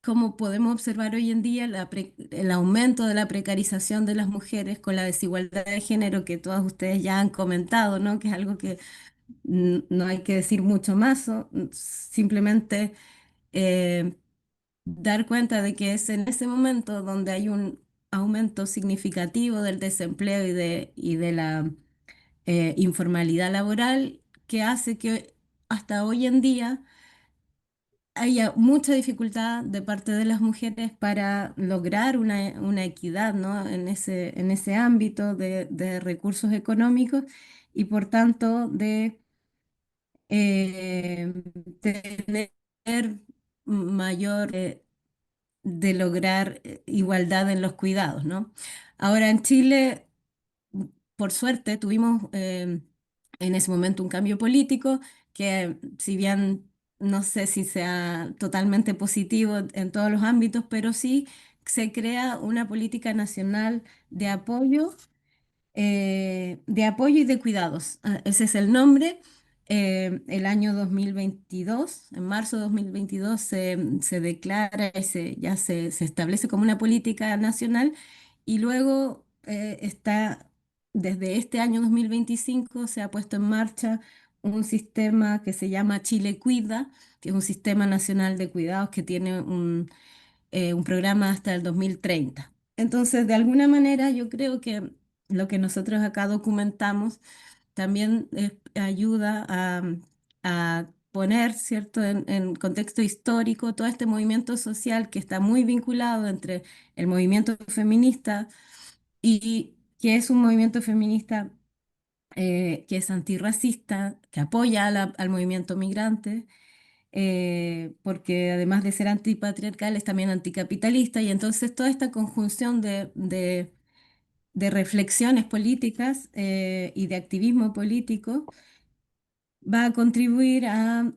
como podemos observar hoy en día, el aumento de la precarización de las mujeres con la desigualdad de género que todas ustedes ya han comentado, ¿no? Que es algo que no hay que decir mucho más, simplemente eh, dar cuenta de que es en ese momento donde hay un aumento significativo del desempleo y de la informalidad laboral, que hace que hasta hoy en día haya mucha dificultad de parte de las mujeres para lograr una equidad, ¿no? En ese ámbito de recursos económicos y por tanto eh, tener mayor, de lograr igualdad en los cuidados, ¿no? Ahora en Chile, por suerte, tuvimos en ese momento un cambio político que, si bien no sé si sea totalmente positivo en todos los ámbitos, pero sí se crea una política nacional de apoyo y de cuidados. Ese es el nombre. El año 2022, en marzo de 2022, se declara y ya se establece como una política nacional y luego desde este año 2025 se ha puesto en marcha un sistema que se llama Chile Cuida, que es un sistema nacional de cuidados que tiene un programa hasta el 2030. Entonces, de alguna manera, yo creo que lo que nosotros acá documentamos también ayuda a poner, ¿cierto?, en contexto histórico todo este movimiento social que está muy vinculado entre el movimiento feminista y que es un movimiento feminista que es antirracista, que apoya al movimiento migrante, porque además de ser antipatriarcal es también anticapitalista, y entonces toda esta conjunción de reflexiones políticas y de activismo político va a contribuir a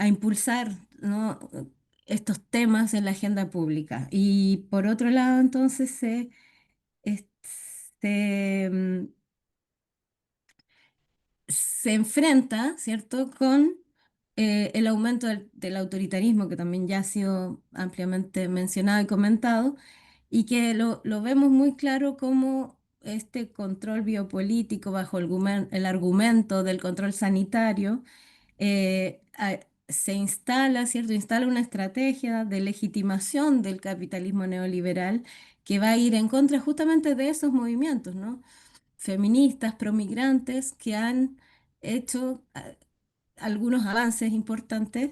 impulsar, ¿no?, estos temas en la agenda pública. Y por otro lado, entonces se enfrenta, ¿cierto?, con el aumento del autoritarismo, que también ya ha sido ampliamente mencionado y comentado, y que lo vemos muy claro como este control biopolítico bajo el argumento del control sanitario se instala, ¿cierto? Instala una estrategia de legitimación del capitalismo neoliberal que va a ir en contra justamente de esos movimientos, ¿no?, feministas, promigrantes, que han hecho algunos avances importantes,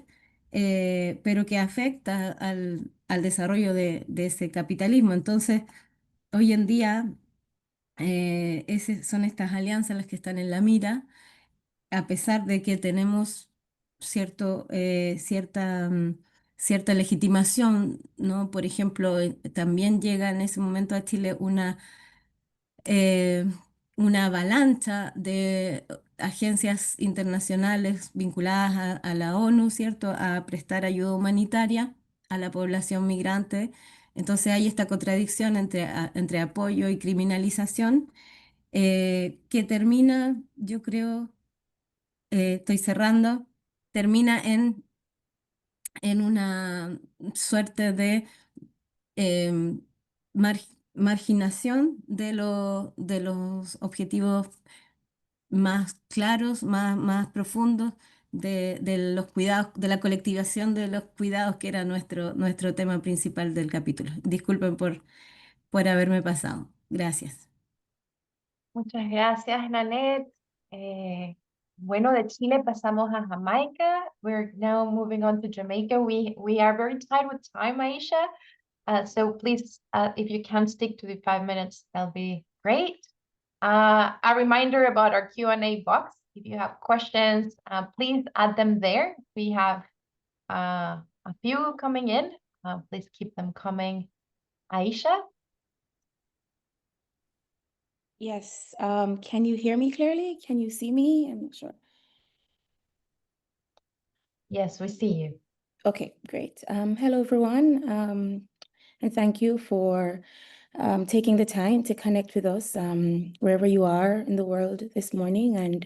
pero que afecta al desarrollo de ese capitalismo. Entonces, hoy en día, son estas alianzas las que están en la mira, a pesar de que tenemos cierta legitimación, ¿no? Por ejemplo, también llega en ese momento a Chile eh, una avalancha de agencias internacionales vinculadas a la ONU, ¿cierto?, a prestar ayuda humanitaria a la población migrante. Entonces hay esta contradicción entre apoyo y criminalización, que termina, yo creo, estoy cerrando, termina en una suerte de marginación de los objetivos más claros, más profundos de los cuidados, de la colectivización de los cuidados, que era nuestro tema principal del capítulo. Disculpen por haberme pasado. Gracias. Muchas gracias, Nanette. Bueno, de Chile pasamos a Jamaica. We're now moving on to Jamaica. We are very tight with time, Ayesha. So please, if you can stick to the 5 minutes, that'll be great. A reminder about our Q&A box. If you have questions, please add them there. We have a few coming in. Please keep them coming. Ayesha? Yes. Can you hear me clearly? Can you see me? I'm not sure. Yes, we see you. Okay, great. Hello, everyone. And thank you for taking the time to connect with us wherever you are in the world this morning, and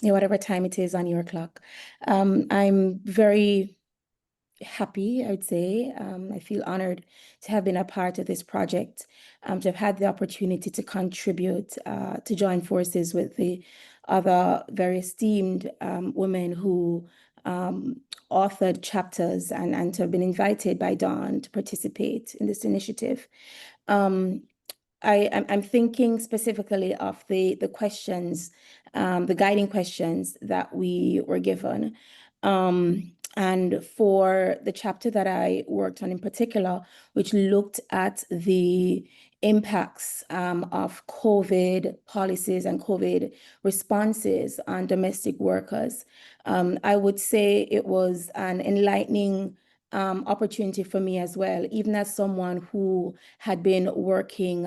whatever time it is on your clock. I'm very happy, I would say. I feel honored to have been a part of this project, to have had the opportunity to contribute, to join forces with the other very esteemed women who authored chapters, and to have been invited by Dawn to participate in this initiative. I'm thinking specifically of the questions, the guiding questions that we were given. And for the chapter that I worked on in particular, which looked at the impacts of COVID policies and COVID responses on domestic workers, I would say it was an enlightening opportunity for me as well, even as someone who had been working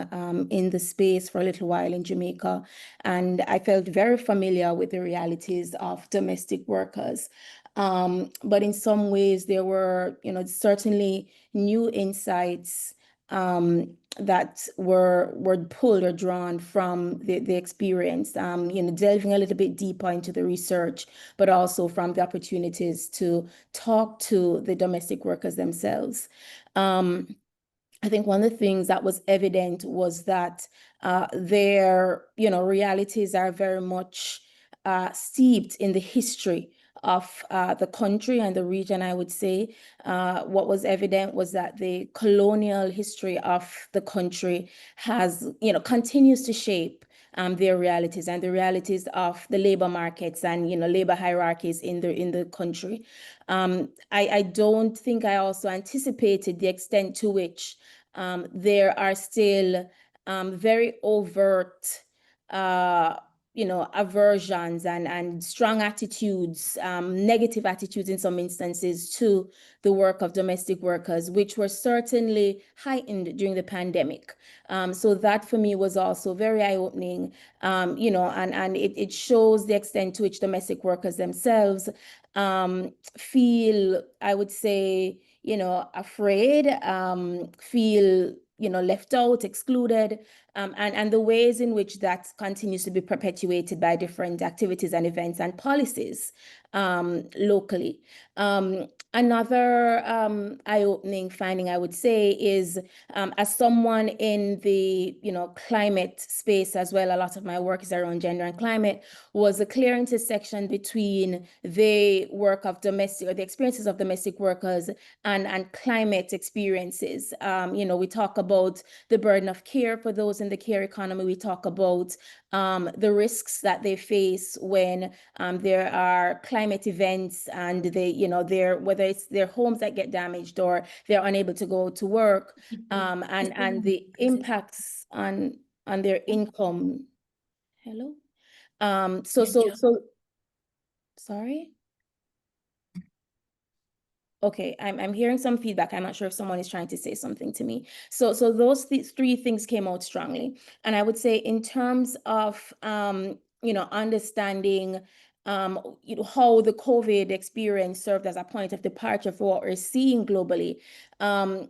in the space for a little while in Jamaica. And I felt very familiar with the realities of domestic workers. But in some ways, there were, certainly new insights that were pulled or drawn from the experience, delving a little bit deeper into the research, but also from the opportunities to talk to the domestic workers themselves. I think one of the things that was evident was that their, realities are very much steeped in the history of the country and the region, I would say. What was evident was that the colonial history of the country has, continues to shape their realities and the realities of the labor markets and, labor hierarchies in the country. I don't think I also anticipated the extent to which there are still very overt aversions and strong attitudes, negative attitudes in some instances to the work of domestic workers, which were certainly heightened during the pandemic. So that for me was also very eye-opening, and it shows the extent to which domestic workers themselves feel, I would say, afraid, feel left out, excluded, and the ways in which that continues to be perpetuated by different activities and events and policies locally. Another eye-opening finding, I would say, is as someone in the climate space as well, a lot of my work is around gender and climate, was a clear intersection between the work of domestic, or the experiences of domestic workers and climate experiences. We talk about the burden of care for those in the care economy. We talk about the risks that they face when there are climate events and whether it's their homes that get damaged or they're unable to go to work, and the impacts on their income. Hello? Sorry? Okay, I'm hearing some feedback. I'm not sure if someone is trying to say something to me. So those three things came out strongly. And I would say in terms of, understanding how the COVID experience served as a point of departure for what we're seeing globally, I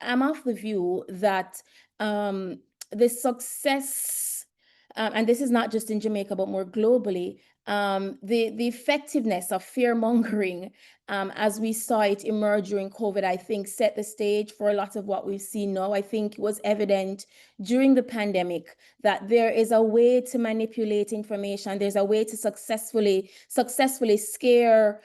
am of the view that the success, and this is not just in Jamaica, but more globally, the effectiveness of fear-mongering as we saw it emerge during COVID, I think set the stage for a lot of what we've seen now. I think it was evident during the pandemic that there is a way to manipulate information. There's a way to successfully scare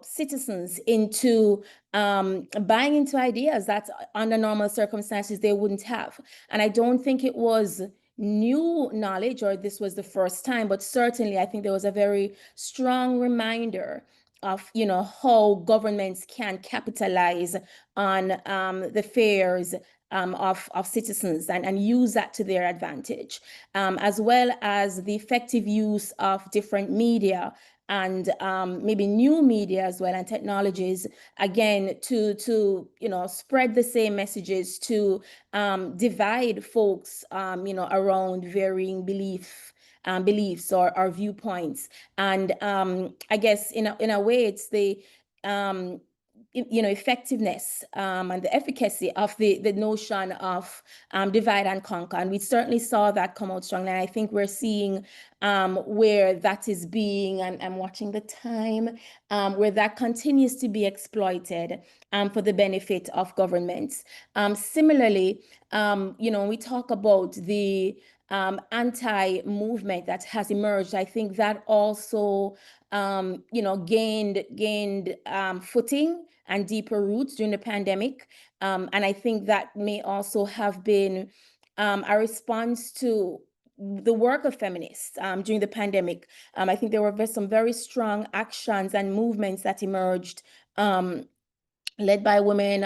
citizens into buying into ideas that under normal circumstances they wouldn't have. And I don't think it was new knowledge or this was the first time, but certainly I think there was a very strong reminder of how governments can capitalize on the fears of citizens and use that to their advantage, as well as the effective use of different media and maybe new media as well and technologies, again, to spread the same messages, to divide folks around varying beliefs or viewpoints. And I guess in a way it's the effectiveness and the efficacy of the notion of divide and conquer. And we certainly saw that come out strongly. And I think we're seeing where that is being, and I'm watching the time, where that continues to be exploited for the benefit of governments. Similarly, when we talk about the anti-movement that has emerged, I think that also gained footing and deeper roots during the pandemic. And I think that may also have been a response to the work of feminists during the pandemic. I think there were some very strong actions and movements that emerged led by women,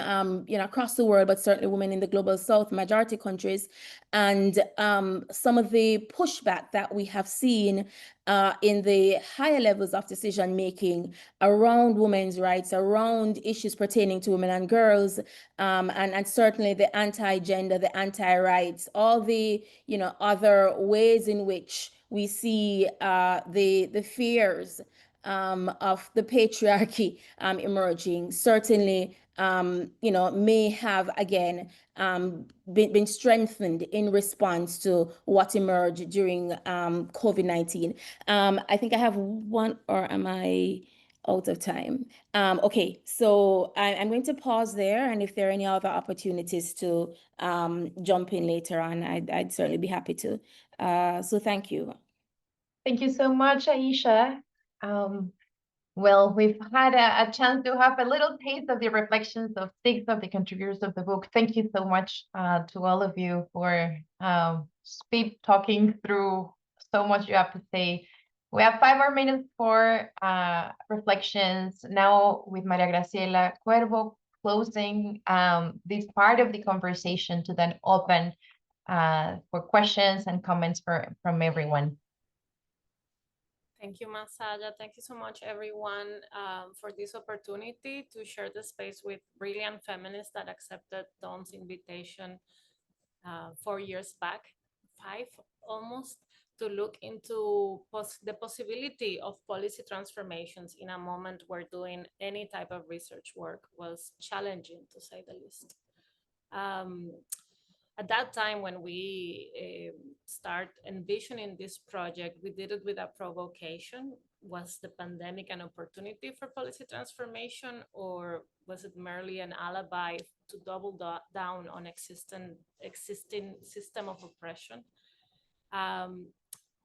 across the world, but certainly women in the global South, majority countries. And some of the pushback that we have seen in the higher levels of decision-making around women's rights, around issues pertaining to women and girls, and certainly the anti-gender, the anti-rights, all the, other ways in which we see the fears of the patriarchy emerging, certainly, may have again been strengthened in response to what emerged during COVID-19. I think I have one, or am I out of time? Okay, so I'm going to pause there, and if there are any other opportunities to jump in later on, I'd certainly be happy to. So thank you. Thank you so much, Ayesha. Well, we've had a chance to have a little taste of the reflections of 6 of the contributors of the book. Thank you so much to all of you for talking through so much you have to say. We have 5 more minutes for reflections. Now with Maria Graciela Cuervo closing this part of the conversation to then open for questions and comments from everyone. Thank you, Masaya. Thank you so much, everyone, for this opportunity to share the space with brilliant feminists that accepted Dawn's invitation 4 years back, 5 almost, to look into the possibility of policy transformations in a moment where doing any type of research work was challenging, to say the least. At that time, when we start envisioning this project, we did it with a provocation. Was the pandemic an opportunity for policy transformation, or was it merely an alibi to double down on existing system of oppression?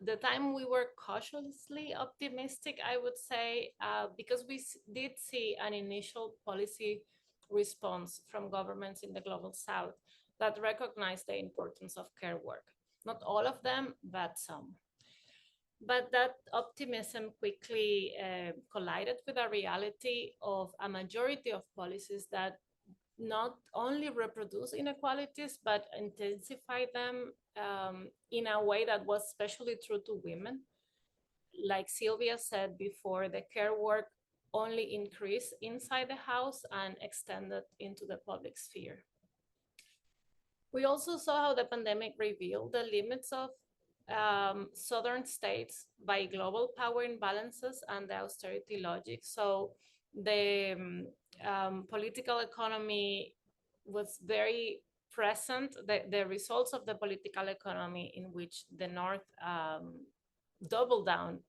The time we were cautiously optimistic, I would say, because we did see an initial policy response from governments in the Global South that recognized the importance of care work. Not all of them, but some. But that optimism quickly collided with a reality of a majority of policies that not only reproduce inequalities, but intensify them in a way that was especially true to women. Like Sylvia said before, the care work only increased inside the house and extended into the public sphere. We also saw how the pandemic revealed the limits of southern states by global power imbalances and the austerity logic. So the political economy was very present. The results of the political economy in which the North doubled down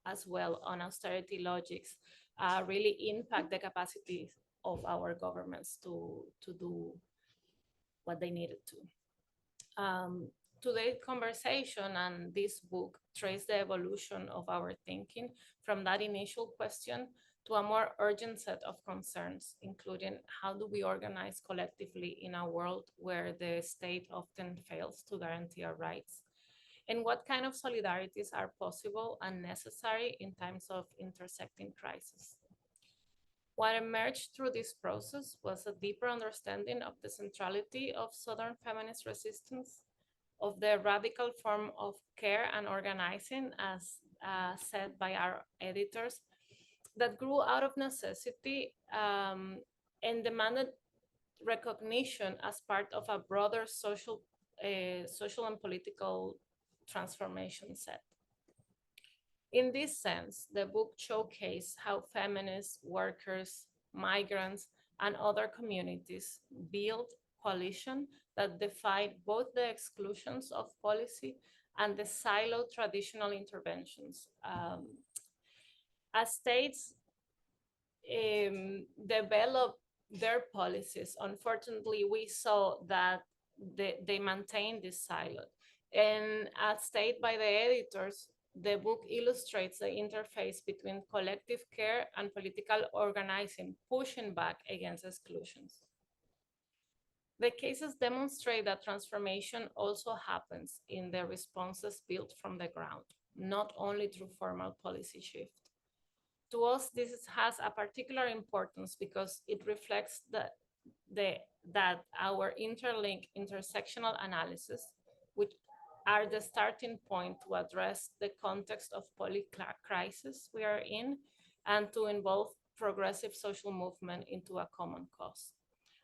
as well on austerity logics really impact the capacity of our governments to do what they needed to. Today's conversation and this book trace the evolution of our thinking from that initial question to a more urgent set of concerns, including how do we organize collectively in a world where the state often fails to guarantee our rights, and what kind of solidarities are possible and necessary in times of intersecting crises. What emerged through this process was a deeper understanding of the centrality of Southern feminist resistance, of the radical form of care and organizing, as said by our editors, that grew out of necessity and demanded recognition as part of a broader social and political transformation set. In this sense, the book showcased how feminists, workers, migrants, and other communities built coalition that defied both the exclusions of policy and the siloed traditional interventions. As states developed their policies, unfortunately, we saw that they maintained this silo. And as stated by the editors, the book illustrates the interface between collective care and political organizing, pushing back against exclusions. The cases demonstrate that transformation also happens in the responses built from the ground, not only through formal policy shift. To us, this has a particular importance because it reflects that our interlinked intersectional analysis, which are the starting point to address the context of crisis we are in and to involve progressive social movement into a common cause.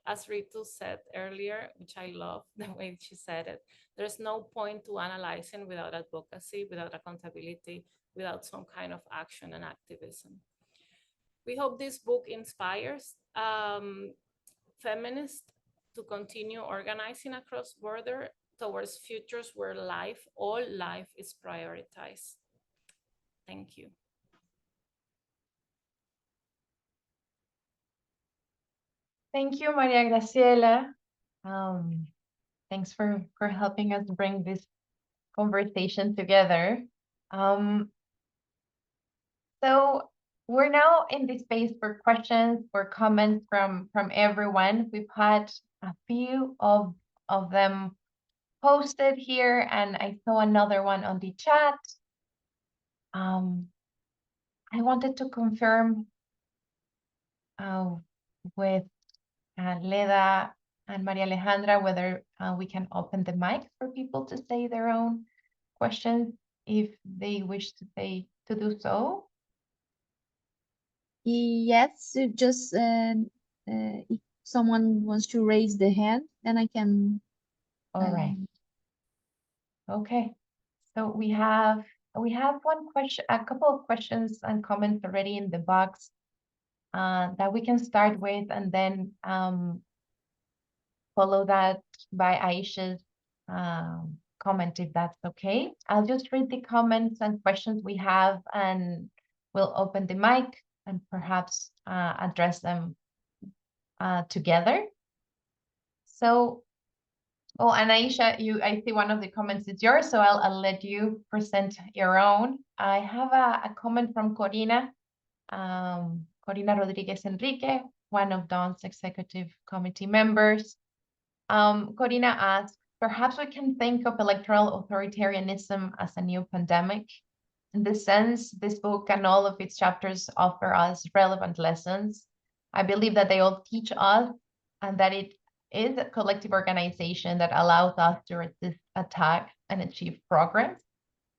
As Ritu said earlier, which I love the way she said it, there's no point to analyzing without advocacy, without accountability, without some kind of action and activism. We hope this book inspires feminists to continue organizing across borders towards futures where all life is prioritized. Thank you. Thank you, Maria Graciela. Thanks for helping us bring this conversation together. So we're now in the space for questions, for comments from everyone. We've had a few of them posted here, and I saw another one on the chat. I wanted to confirm with Leda and Maria Alejandra, whether we can open the mic for people to say their own questions if they wish to do so. Yes, just if someone wants to raise the hand, then I can. All right. Okay. So we have one question, a couple of questions and comments already in the box that we can start with, and then follow that by Ayesha's comment, if that's okay. I'll just read the comments and questions we have, and we'll open the mic and perhaps address them together. So, oh, and Ayesha, I see one of the comments is yours, so I'll let you present your own. I have a comment from Corina Rodriguez Enrique, one of Dawn's executive committee members. Corina asks, perhaps we can think of electoral authoritarianism as a new pandemic. In this sense, this book and all of its chapters offer us relevant lessons. I believe that they all teach us, and that it is a collective organization that allows us to resist attack and achieve progress.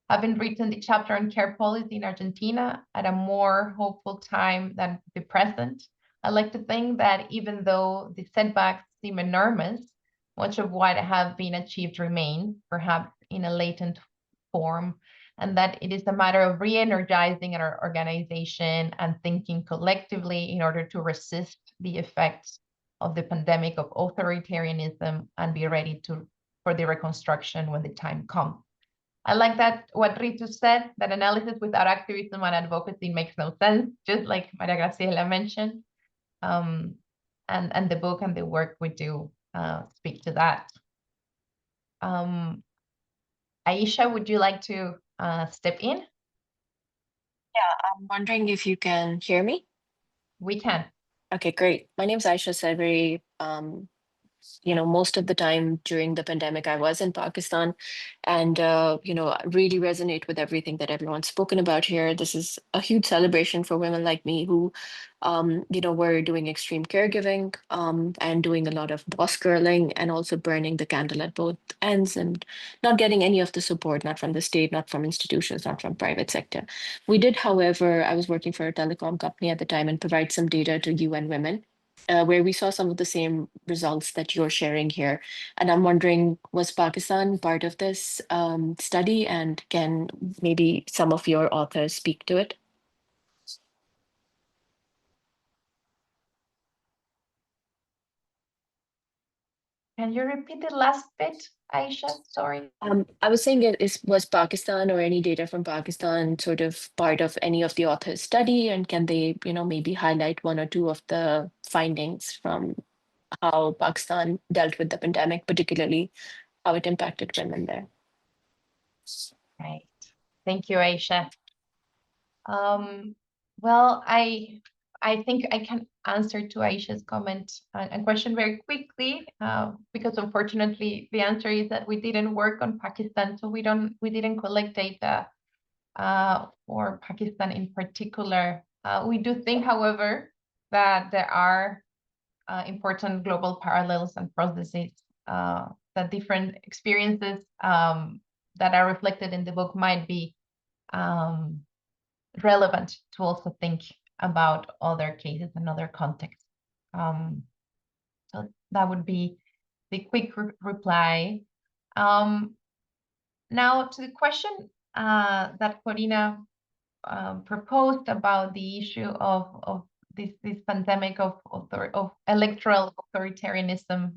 Having written the chapter on care policy in Argentina at a more hopeful time than the present, I like to think that even though the setbacks seem enormous, much of what have been achieved remains, perhaps in a latent form, and that it is a matter of re-energizing our organization and thinking collectively in order to resist the effects of the pandemic of authoritarianism and be ready for the reconstruction when the time comes. I like that what Ritu said, that analysis without activism and advocacy makes no sense, just like Maria Graciela mentioned. And the book and the work we do speak to that. Ayesha, would you like to step in? Yeah, I'm wondering if you can hear me. We can. Okay, great. My name is Ayesha Saibari. Most of the time during the pandemic, I was in Pakistan, and I really resonate with everything that everyone's spoken about here. This is a huge celebration for women like me who, were doing extreme caregiving, and doing a lot of boss girling, and also burning the candle at both ends, and not getting any of the support, not from the state, not from institutions, not from private sector. We did, however, I was working for a telecom company at the time, and provide some data to UN Women, where we saw some of the same results that you're sharing here. And I'm wondering, was Pakistan part of this study, and can maybe some of your authors speak to it? Can you repeat the last bit, Ayesha? Sorry. I was saying, was Pakistan or any data from Pakistan sort of part of any of the authors' study, and can they, maybe highlight one or two of the findings from how Pakistan dealt with the pandemic, particularly how it impacted women there? Right. Thank you, Ayesha. Well, I think I can answer to Ayesha's comment and question very quickly, because unfortunately the answer is that we didn't work on Pakistan, so we didn't collect data for Pakistan in particular. We do think, however, that there are important global parallels and processes, that different experiences that are reflected in the book might be relevant to also think about other cases and other contexts. So that would be the quick reply. Now to the question that Corina proposed about the issue of this pandemic of electoral authoritarianism.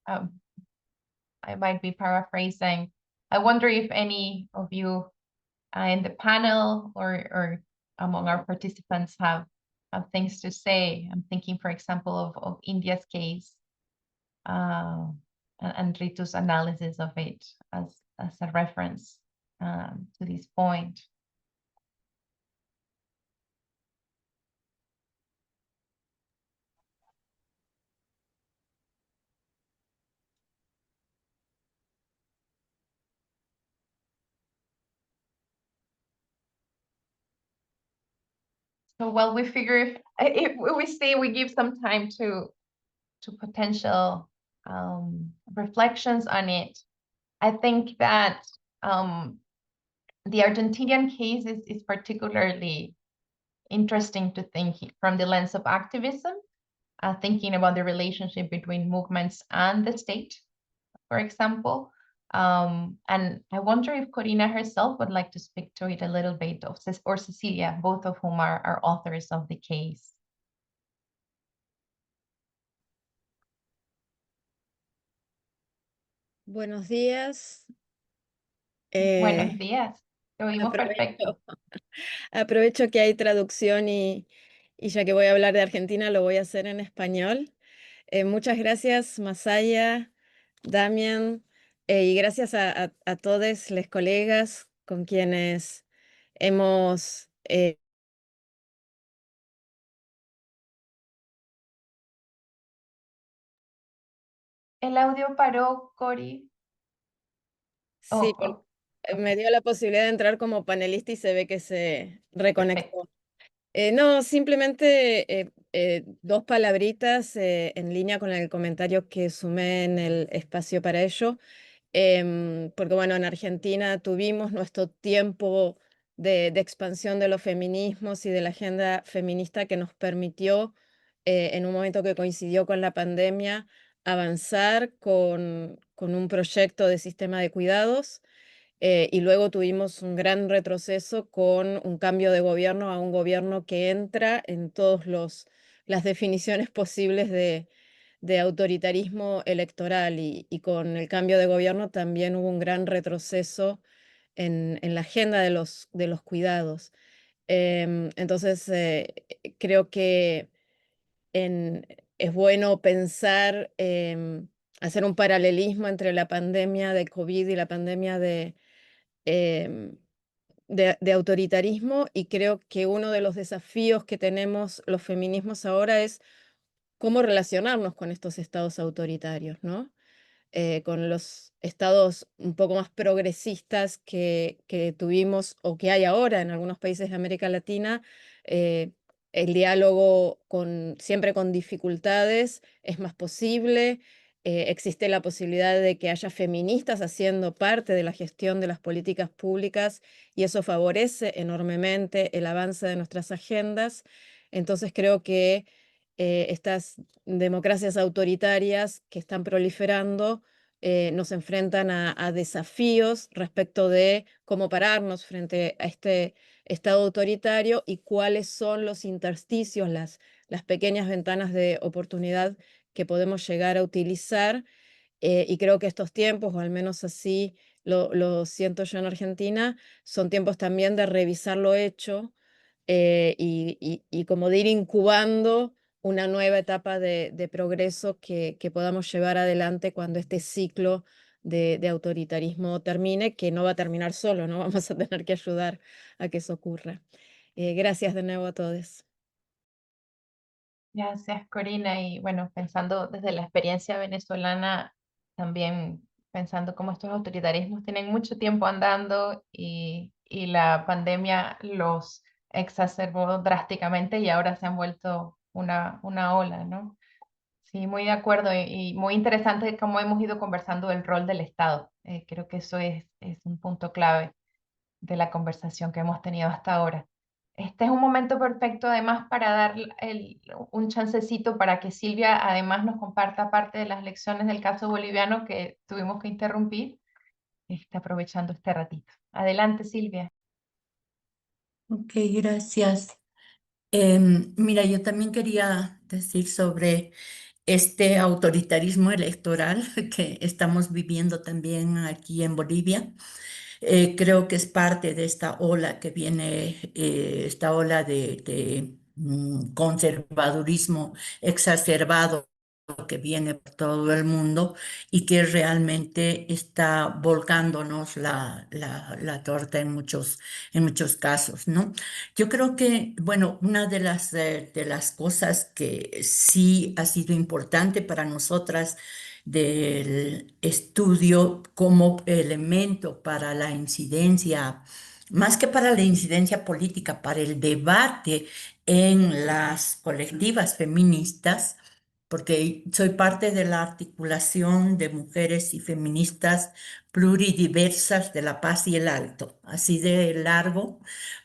I might be paraphrasing. I wonder if any of you in the panel or among our participants have things to say. I'm thinking, for example, of India's case and Ritu's analysis of it as a reference to this point. So, well, we figure if we give some time to potential reflections on it. I think that the Argentinian case is particularly interesting to think from the lens of activism, thinking about the relationship between movements and the state, for example. And I wonder if Corina herself would like to speak to it a little bit, or Cecilia, both of whom are authors of the case. Buenos días. Buenos días. Te oímos perfecto. Aprovecho que hay traducción y ya que voy a hablar de Argentina, lo voy a hacer en español. Muchas gracias, Masaya, Damian, y gracias a todos los colegas con quienes hemos... El audio paró, Cori. Sí, me dio la posibilidad de entrar como panelista y se ve que se reconectó. No, simplemente dos palabritas en línea con el comentario que sumé en el espacio para ello, porque bueno, en Argentina tuvimos nuestro tiempo de expansión de los feminismos y de la agenda feminista que nos permitió, en un momento que coincidió con la pandemia, avanzar con un proyecto de sistema de cuidados. Y luego tuvimos un gran retroceso con un cambio de gobierno a un gobierno que entra en todas las definiciones posibles de autoritarismo electoral y con el cambio de gobierno también hubo un gran retroceso en la agenda de los cuidados. Entonces, creo que es bueno pensar, hacer un paralelismo entre la pandemia de COVID y la pandemia em, de autoritarismo, y creo que uno de los desafíos que tenemos los feminismos ahora es cómo relacionarnos con estos estados autoritarios, ¿no? Con los estados un poco más progresistas que tuvimos o que hay ahora en algunos países de América Latina. El diálogo siempre con dificultades es más posible. Existe la posibilidad de que haya feministas haciendo parte de la gestión de las políticas públicas y eso favorece enormemente el avance de nuestras agendas. Entonces creo que estas democracias autoritarias que están proliferando nos enfrentan a desafíos respecto de cómo pararnos frente a este Estado autoritario y cuáles son los intersticios, las pequeñas ventanas de oportunidad que podemos llegar a utilizar. Y creo que estos tiempos, o al menos así lo siento yo en Argentina, son tiempos también de revisar lo hecho y como de ir incubando una nueva etapa de progreso que podamos llevar adelante cuando este ciclo de autoritarismo termine, que no va a terminar solo, ¿no? Vamos a tener que ayudar a que eso ocurra. Gracias de nuevo a todos. Gracias, Corina. Y bueno, pensando desde la experiencia venezolana, también pensando cómo estos autoritarismos tienen mucho tiempo andando y la pandemia los exacerbó drásticamente y ahora se han vuelto una ola, ¿no? Sí, muy de acuerdo y muy interesante cómo hemos ido conversando del rol del Estado. Creo que eso es un punto clave de la conversación que hemos tenido hasta ahora. Este es un momento perfecto además para dar un chancecito para que Silvia además nos comparta parte de las lecciones del caso boliviano que tuvimos que interrumpir, aprovechando este ratito. Adelante, Silvia. Ok, gracias. Mira, yo también quería decir sobre este autoritarismo electoral que estamos viviendo también aquí en Bolivia. Creo que es parte de esta ola que viene, esta ola de conservadurismo exacerbado que viene por todo el mundo y que realmente está volcándonos la torta en muchos casos, ¿no? Yo creo que, bueno, una de las cosas que sí ha sido importante para nosotras del estudio como elemento para la incidencia, más que para la incidencia política, para el debate en las colectivas feministas, porque soy parte de la articulación de mujeres y feministas pluridiversas de la paz y el alto, así de largo,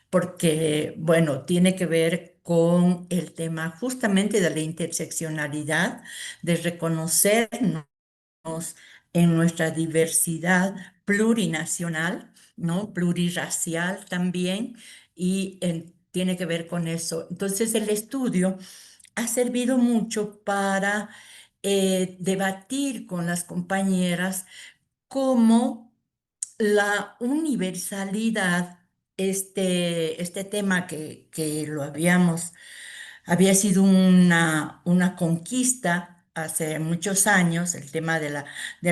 porque, bueno, tiene que ver con el tema justamente de la interseccionalidad, de reconocernos en nuestra diversidad plurinacional, ¿no? Plurirracial también, y tiene que ver con eso. Entonces, el estudio ha servido mucho para debatir con las compañeras cómo la universalidad, este tema que había sido una conquista hace muchos años, el tema de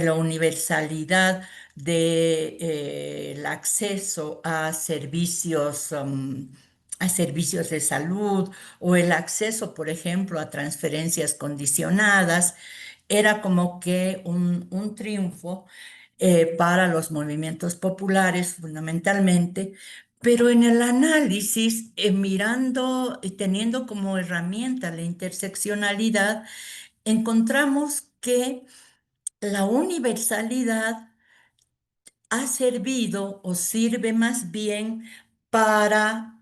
la universalidad del acceso a servicios de salud o el acceso, por ejemplo, a transferencias condicionadas, era como que un triunfo para los movimientos populares fundamentalmente, pero en el análisis, mirando y teniendo como herramienta la interseccionalidad, encontramos que la universalidad ha servido o sirve más bien para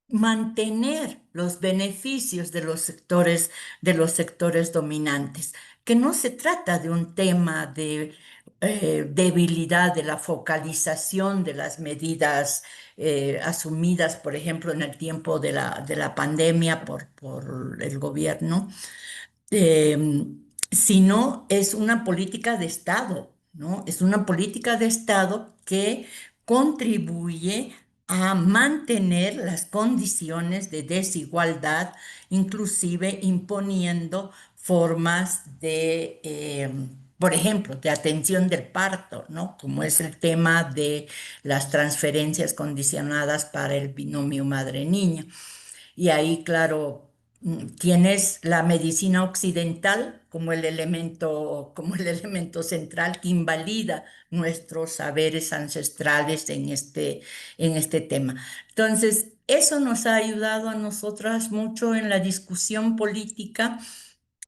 mantener los beneficios de los sectores dominantes, que no se trata de un tema de debilidad de la focalización de las medidas asumidas, por ejemplo, en el tiempo de la pandemia por el gobierno, eh, sino es una política de Estado, ¿no? Es una política de Estado que contribuye a mantener las condiciones de desigualdad, inclusive imponiendo formas por ejemplo, de atención del parto, ¿no? Como es el tema de las transferencias condicionadas para el binomio madre-niña. Y ahí, claro, tienes la medicina occidental como el elemento central que invalida nuestros saberes ancestrales en este tema. Entonces, eso nos ha ayudado a nosotras mucho en la discusión política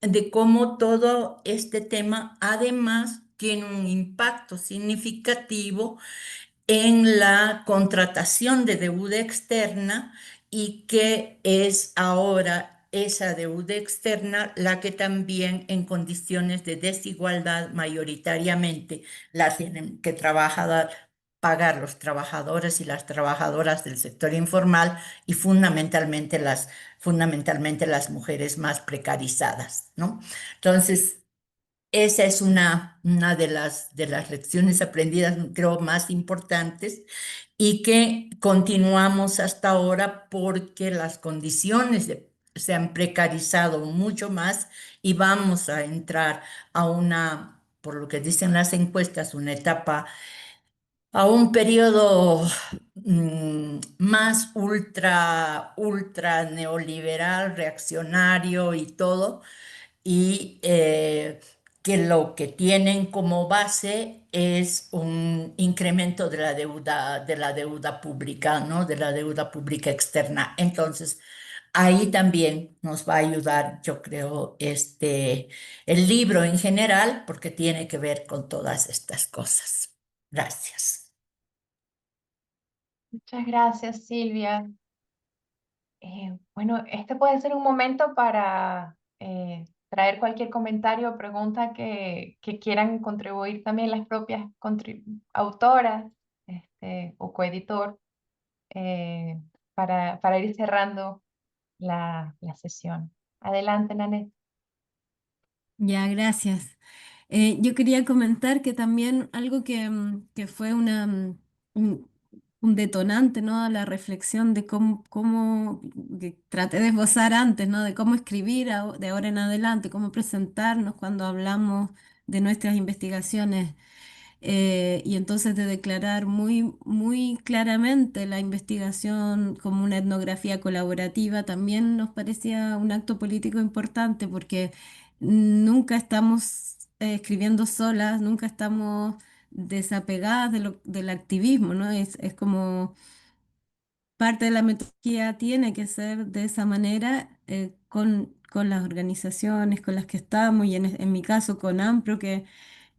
de cómo todo este tema además tiene un impacto significativo en la contratación de deuda externa y que es ahora esa deuda externa la que también en condiciones de desigualdad mayoritariamente la tienen que pagar los trabajadores y las trabajadoras del sector informal y fundamentalmente las mujeres más precarizadas, ¿no? Entonces, esa es una de las lecciones aprendidas, creo, más importantes y que continuamos hasta ahora porque las condiciones se han precarizado mucho más y vamos a entrar a por lo que dicen las encuestas, una etapa, a un periodo más ultra neoliberal, reaccionario y todo y que lo que tienen como base es un incremento de la deuda pública, ¿no? De la deuda pública externa. Entonces, ahí también nos va a ayudar, yo creo, el libro en general, porque tiene que ver con todas estas cosas. Gracias. Muchas gracias, Silvia. Bueno, este puede ser un momento para traer cualquier comentario o pregunta que quieran contribuir también las propias autoras o coeditor para ir cerrando la sesión. Adelante, Nanette. Ya, gracias. Yo quería comentar que también algo que fue un, un detonante, ¿no? A la reflexión de que traté de esbozar antes, ¿no? De cómo escribir de ahora en adelante, cómo presentarnos cuando hablamos de nuestras investigaciones y entonces de declarar muy claramente la investigación como una etnografía colaborativa, también nos parecía un acto político importante porque nunca estamos escribiendo solas, nunca estamos desapegadas del activismo, ¿no? Es como parte de la metodología tiene que ser de esa manera, con las organizaciones con las que estamos y en mi caso con AMPRO, que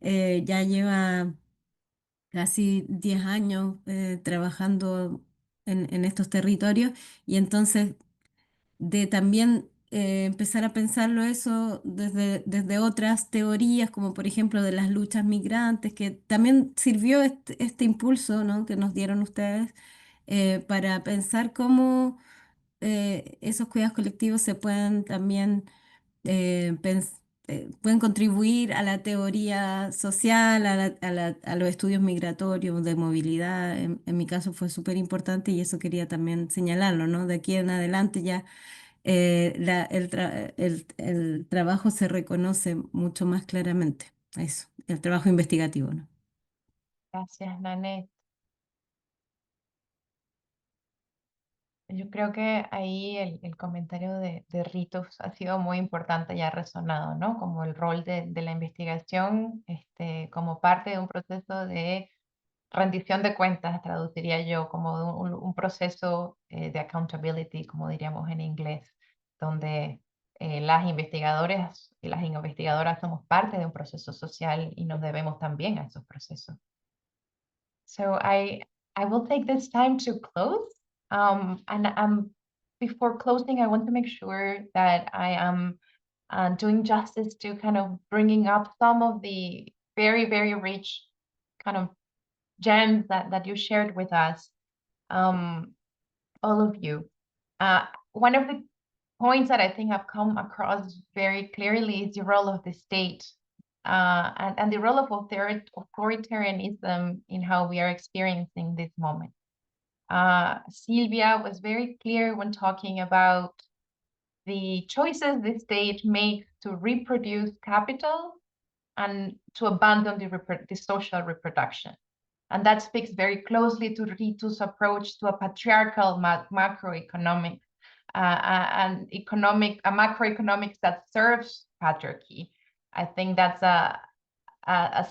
ya lleva casi 10 años trabajando en estos territorios, y entonces de también empezar a pensarlo eso desde otras teorías, como por ejemplo de las luchas migrantes, que también sirvió este impulso, ¿no?, que nos dieron ustedes para pensar cómo esos cuidados colectivos se pueden también pueden contribuir a la teoría social, a los estudios migratorios, de movilidad. En mi caso fue súper importante y eso quería también señalarlo, ¿no? De aquí en adelante ya el trabajo se reconoce mucho más claramente. Eso, el trabajo investigativo, ¿no? Gracias, Nanette. Yo creo que ahí el comentario de Ritos ha sido muy importante y ha resonado, ¿no? Como el rol de la investigación como parte de un proceso de rendición de cuentas, traduciría yo, como un proceso de accountability, como diríamos en inglés, donde las investigadoras y las investigadoras somos parte de un proceso social y nos debemos también a esos procesos. So I will take this time to close. And before closing, I want to make sure that I am doing justice to kind of bringing up some of the very, very rich kind of gems that you shared with us, all of you. One of the points that I think have come across very clearly is the role of the state and the role of authoritarianism in how we are experiencing this moment. Silvia was very clear when talking about the choices the state makes to reproduce capital and to abandon the social reproduction. And that speaks very closely to Ritu's approach to a patriarchal macroeconomic and macroeconomics that serves patriarchy. I think that's a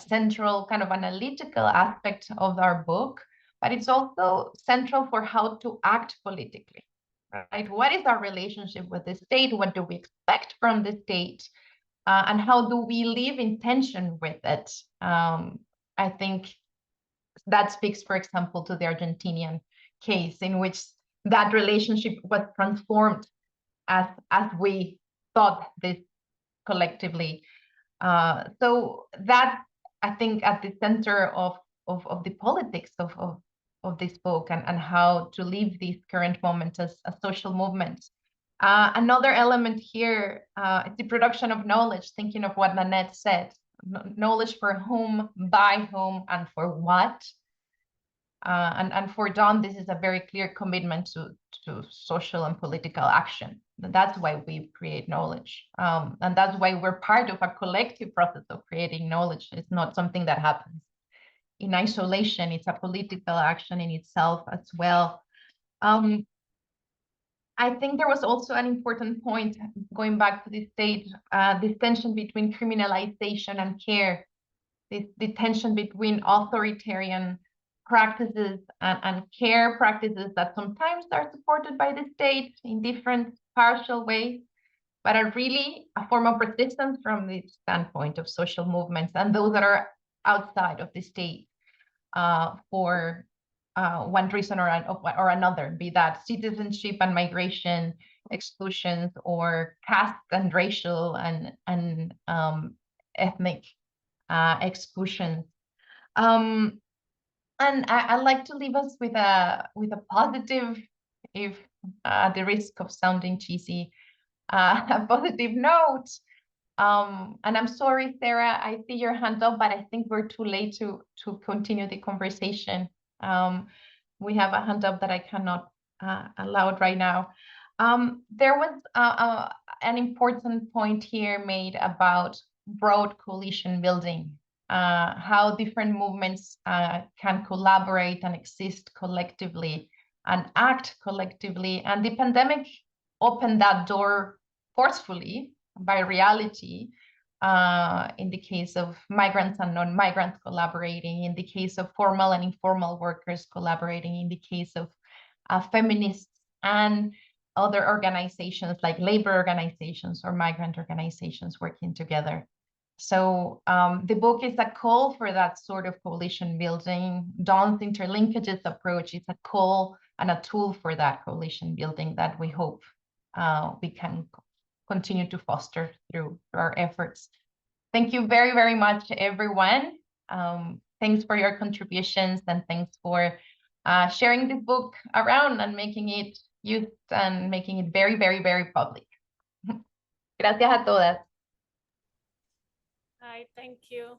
central kind of analytical aspect of our book, but it's also central for how to act politically, right? What is our relationship with the state? What do we expect from the state? And how do we live in tension with it? I think that speaks, for example, to the Argentinian case, in which that relationship was transformed as we thought this collectively. So that, I think, at the center of the politics of this book and how to live these current moments as social movements. Another element here is the production of knowledge, thinking of what Nanette said, knowledge for whom, by whom, and for what. And for Dawn, this is a very clear commitment to social and political action. That's why we create knowledge. And that's why we're part of a collective process of creating knowledge. It's not something that happens in isolation. It's a political action in itself as well. I think there was also an important point, going back to this stage, this tension between criminalization and care, the tension between authoritarian practices and care practices that sometimes are supported by the state in different partial ways, but are really a form of resistance from the standpoint of social movements and those that are outside of the state for one reason or another, be that citizenship and migration exclusions or caste and racial and ethnic exclusions. And I'd like to leave us with a positive, if at the risk of sounding cheesy, a positive note. And I'm sorry, Sarah, I see your hand up, but I think we're too late to continue the conversation. We have a hand up that I cannot allow it right now. There was an important point here made about broad coalition building, how different movements can collaborate and exist collectively and act collectively. And the pandemic opened that door forcefully by reality, in the case of migrants and non-migrants collaborating, in the case of formal and informal workers collaborating, in the case of feminists and other organizations like labor organizations or migrant organizations working together. So the book is a call for that sort of coalition building. Dawn's interlinkages approach is a call and a tool for that coalition building that we hope we can continue to foster through our efforts. Thank you very, very much, everyone. Thanks for your contributions, and thanks for sharing this book around and making it used and making it very, very, very public. Gracias a todas. Hi, thank you.